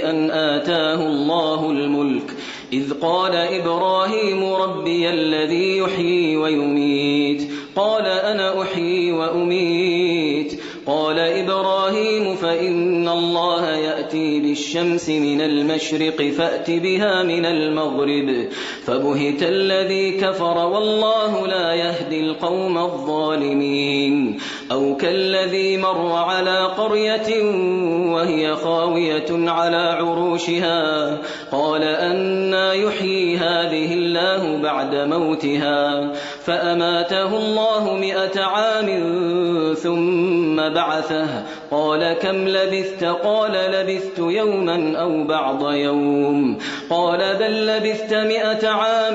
أن آتاه الله الملك إذ قال إبراهيم ربي الذي يحيي ويميت قال أنا أحيي وأميت قال إبراهيم فإن الله يأتي بالشمس من المشرق فأت بها من المغرب فبهت الذي كفر والله لا يهدي القوم الظالمين. أو كالذي مر على قرية وهي خاوية على عروشها قال أنى يحيي هذه الله بعد موتها فأماته الله 100 عام ثم بعثه قال كم لبثت قال لبثت يوما أو بعض يوم قال بل لبثت 100 عام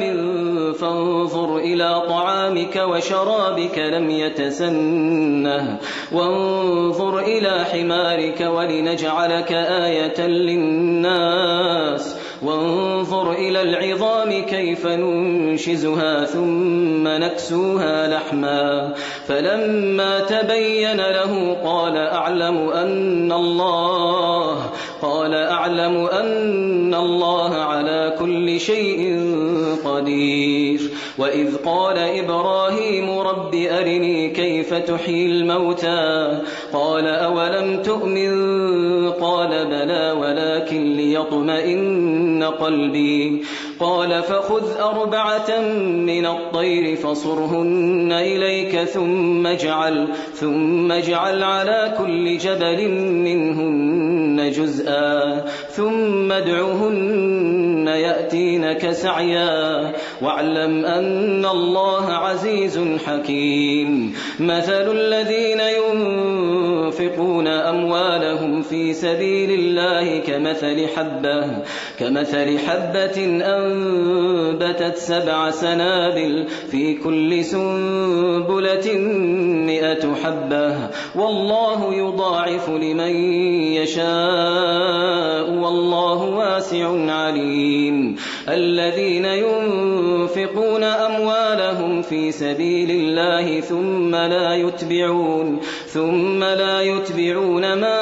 فانظر إلى طعامك وشرابك لم يتسنه وانظر إلى حمارك ولنجعلك آية للناس وانظر إلى العظام كيف ننشزها ثم نكسوها لحما فلما تبين له قال أعلم أن الله على كل شيء قدير. وإذ قال إبراهيم رب أرني كيف تحيي الموتى قال أولم تؤمن قال بلى ولكن ليطمئن قلبي قال فخذ 4 من الطير فصرهن إليك ثم اجعل على كل جبل منهن جزءا ثم ادعهن يأتينك سعيا واعلم أن الله عزيز حكيم. مثل الذين ينفقون أموالهم في سبيل الله كمثل حبة أنبتت 7 سنابل في كل سنبلة 100 حبة والله يضاعف لمن يشاء والله واسع عليم. الذين ينفقون أموالهم في سبيل الله ثم لا يتبعون ما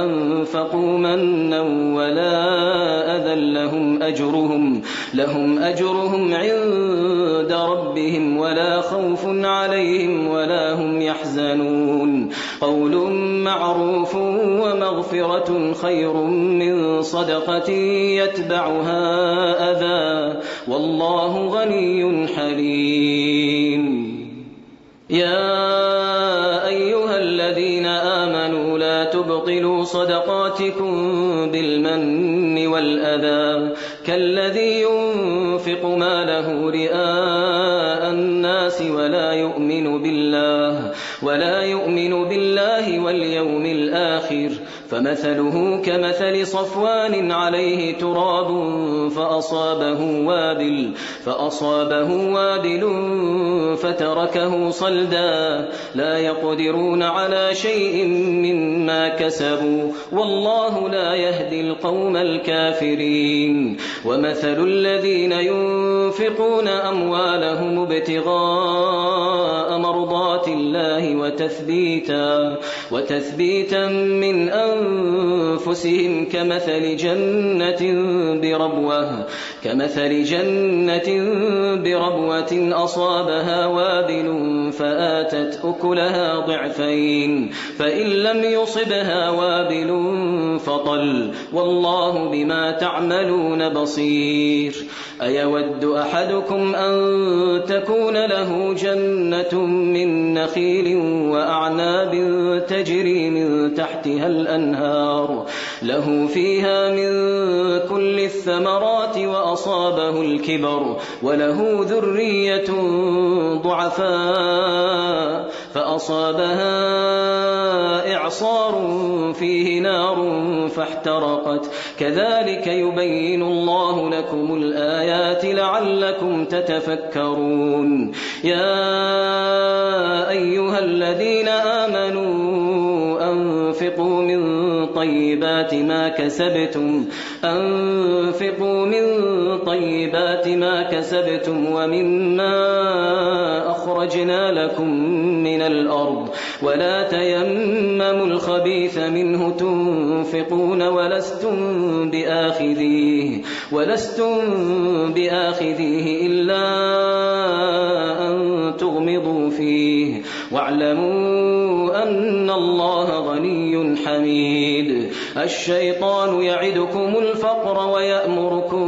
أنفقوا منا ولا أذى لهم أجرهم عند ربهم ولا خوف عليهم ولا هم يحزنون. قول معروف ومغفرة خير من صدقة يتبعها أذى والله غني حليم. يا أيها الذين آمنوا لا تبطلوا صدقاتكم بالمن والأذى كالذي ينفق ماله رئاء الناس ولا يؤمن بالله واليوم الآخر فمثله كمثل صفوان عليه تراب فأصابه وابل فتركه صلدا لا يقدرون على شيء مما كسبوا والله لا يهدي القوم الكافرين. ومثل الذين ينفقون أموالهم ابتغاء مرضات الله وتثبيتا من أنفسهم كمثل جنة بربوة أصابها وابل فآتت أكلها ضعفين فإن لم يصبها وابل فطل والله بما تعملون بصير. أيود أحدكم أن تكون له جنة من نخيل وأعناب تجري من تحتها الأنهار له فيها من كل الثمرات وأصابه الكبر وله ذرية ضعفاء فأصابها إعصار فيه نار فاحترقت كذلك يبين الله لكم الآيات لعلكم تتفكرون. يا أيها الذين آمنوا أنفقوا من طيبات ما كسبتم ومما أخرجنا لكم من الأرض ولا تيمموا الخبيث منه تنفقون ولستم بآخذيه إلا أن تغمضوا فيه واعلموا أن الله غني حميد. الشيطان يعدكم الفقر ويأمركم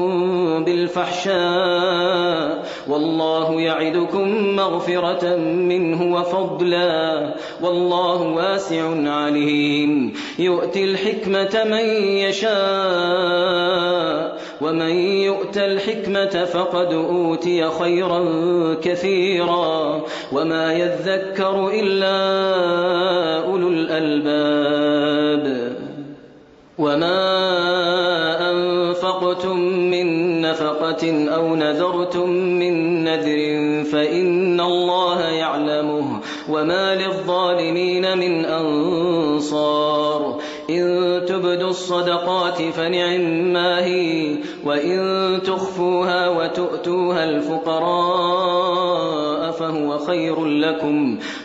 بالفحشاء والله يعدكم مغفرة منه وفضلا والله واسع عليم. يؤتي الحكمة من يشاء ومن يؤت الحكمة فقد أوتي خيرا كثيرا وما يذكر إلا أولو الألباب. وما أنفقتم من نفقة أو نذرتم من نذر فإن الله يعلمه وما للظالمين من أنصار. إن تبدوا الصدقات فنعما هي وإن تخفوها وتؤتوها الفقراء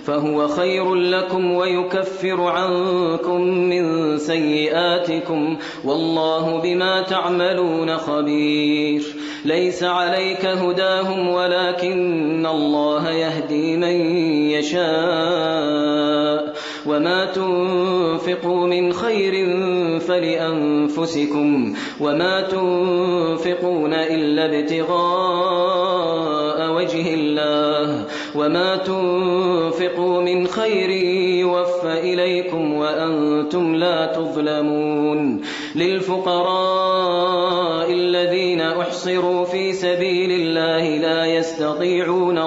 فهو خير لكم ويكفر عنكم من سيئاتكم والله بما تعملون خبير. ليس عليك هداهم ولكن الله يهدي من يشاء وما تنفقوا من خير فلأنفسكم وما تنفقون إلا ابتغاء وجه الله وما تنفقوا من خير يوفى إليكم وأنتم لا تظلمون. للفقراء الذين أحصروا في سبيل الله لا يستطيعون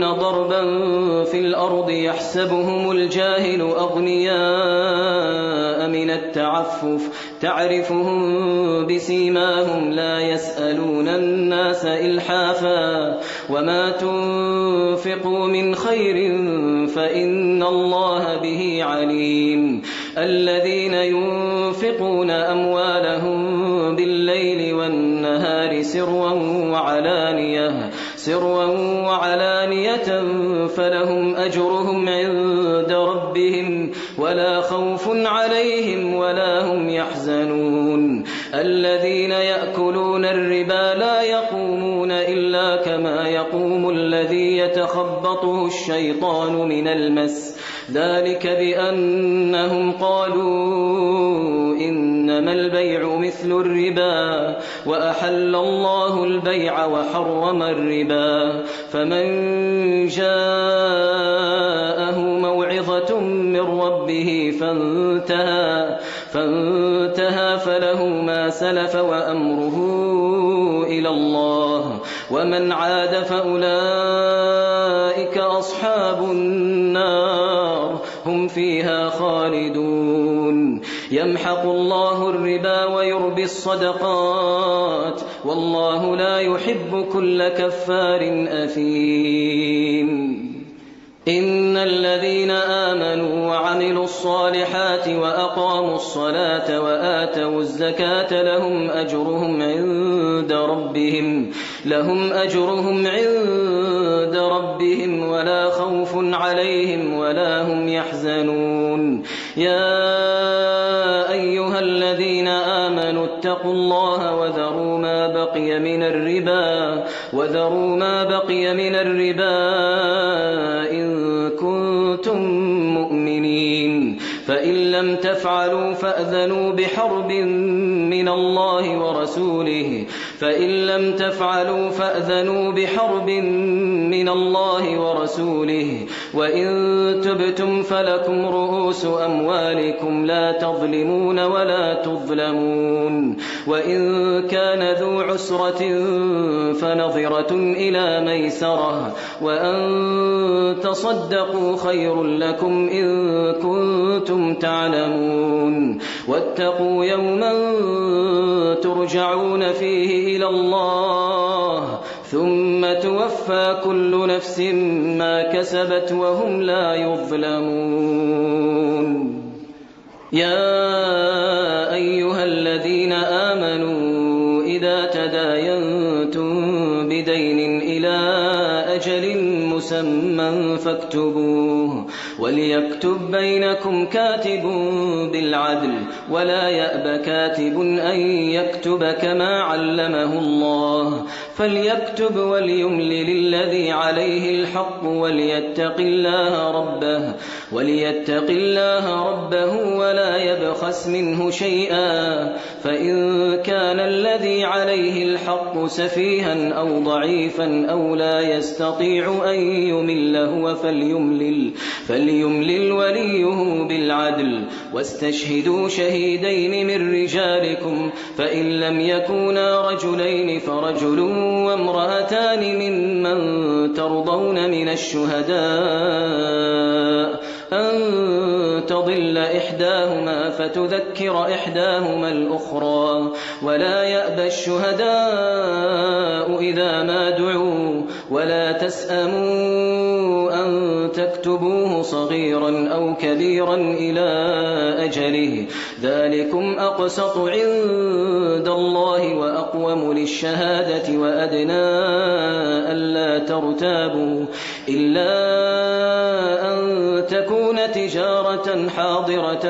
ضربا في الأرض يحسبهم الجاهل أغنياء من التعفف تعرفهم بسيماهم لا يسألون الناس إلحافا وما تنفقوا من خير فإن الله به عليم. الذين ينفقون أموالهم بالليل والنهار سرا وعلانية فلهم أجرهم عند ربهم ولا خوف عليهم ولا هم يحزنون. الذين يأكلون الربا لا يقومون إلا كما يقوم الذي يتخبطه الشيطان من المس ذلك بأنهم قالوا إنما البيع مثل الربا وأحل الله البيع وحرم الربا. فمن جاءه موعظة من ربه فانتهى فله ما سلف وأمره إلى الله ومن عاد فأولئك أصحاب النار هم فيها خالدون. يمحق الله الربا ويربي الصدقات والله لا يحب كل كفار أثيم. إن الذين آمنوا وعملوا الصالحات وأقاموا الصلاة وآتوا الزكاة لهم أجرهم عند ربهم ولا خوف عليهم ولا هم يحزنون. يا أيها الذين آمنوا اتقوا الله وذروا ما بقي من الربا إن كنتم مؤمنين فإن لم تفعلوا فأذنوا بحرب من الله ورسوله وإن تبتم فلكم رؤوس أموالكم لا تظلمون ولا تظلمون. وإن كان ذو عسرة فنظرة إلى ميسرة وأن تصدقوا خير لكم إن كنتم تعلمون. واتقوا يوما ترجعون فيه إلى الله ثم توفى كل نفس ما كسبت وهم لا يظلمون. يا أيها الذين آمنوا إذا تداينتم بدين إلى أجل مسمى فاكتبوه وليكتب بينكم كاتب بالعدل ولا يأب كاتب أن يكتب كما علمه الله فليكتب وليملل الذي عليه الحق وليتق الله ربه ولا يبخس منه شيئا فإن كان الذي عليه الحق سفيها أو ضعيفا أو لا يستطيع أن يمل هو فليملل وليه بالعدل واستشهدوا شهيدين من رجالكم فإن لم يكونا رجلين فرجل وامرأتان ممن ترضون من الشهداء أن تضل إحداهما فتذكر إحداهما الأخرى ولا يأبى الشهداء إذا ما دعوا ولا تسأموا أن تكتبوه صغيرا أو كبيرا إلى أجله ذلكم أقسط عند الله وأقوم للشهادة وأدنى ألا ترتابوا إلا أن تكون تجارة حاضرة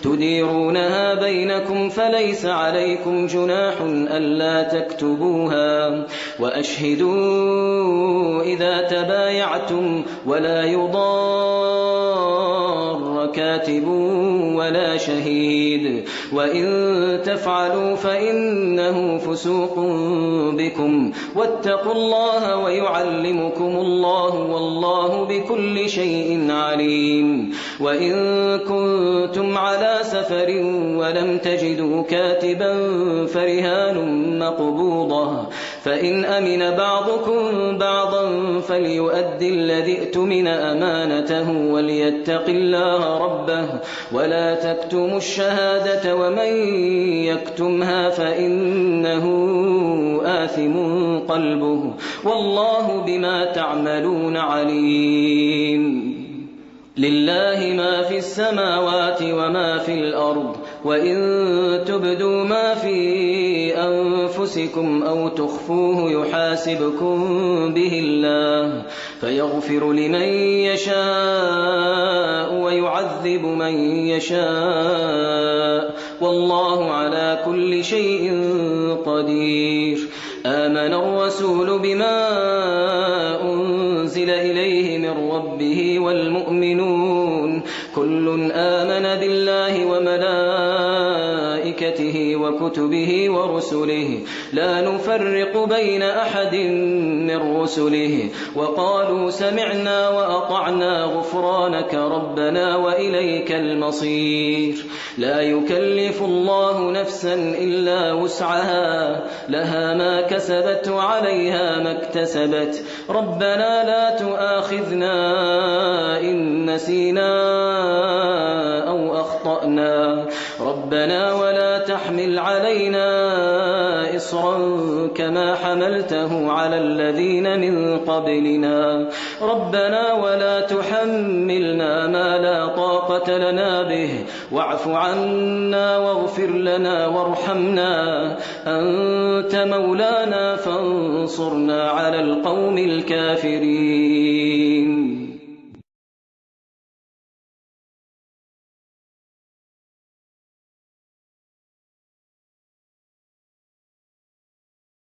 تديرونها بينكم فليس عليكم جناح ألا تكتبوها وأشهدوا إذا تبايعتم ولا يضار كاتب ولا شهيد وإن تفعلوا فإنه فسوق بكم واتقوا الله ويعلمكم الله والله بكل شيء عليم وإن كنتم على سفر ولم تجدوا كاتبا فرهان مقبوضة فإن أمن بعضكم بعضا فليؤدي الذي ائتمن أمانته وليتق الله ربه ولا تكتموا الشهادة ومن يكتمها فإنه آثم قلبه والله بما تعملون عليم لله ما في السماوات وما في الأرض وإن تبدوا ما في أنفسكم أو تخفوه يحاسبكم به الله فيغفر لمن يشاء ويعذب من يشاء والله على كل شيء قدير آمن الرسول بما أنزل إليه من ربه والمؤمنون كل آمن بالله وملائكته وكتبه ورسله لا نفرق بين أحد من رسله وقالوا سمعنا وأطعنا غفرانك ربنا وإليك المصير لا يكلف الله نفسا إلا وسعها لها ما كسبت وعليها ما اكتسبت ربنا لا تؤاخذنا إن نسينا أو أخطأنا ربنا ولا تحمل علينا إصرا كما حملته على الذين من قبلنا ربنا ولا تحملنا ما لا طاقة لنا به واعف عنا واغفر لنا وارحمنا أنت مولانا فانصرنا على القوم الكافرين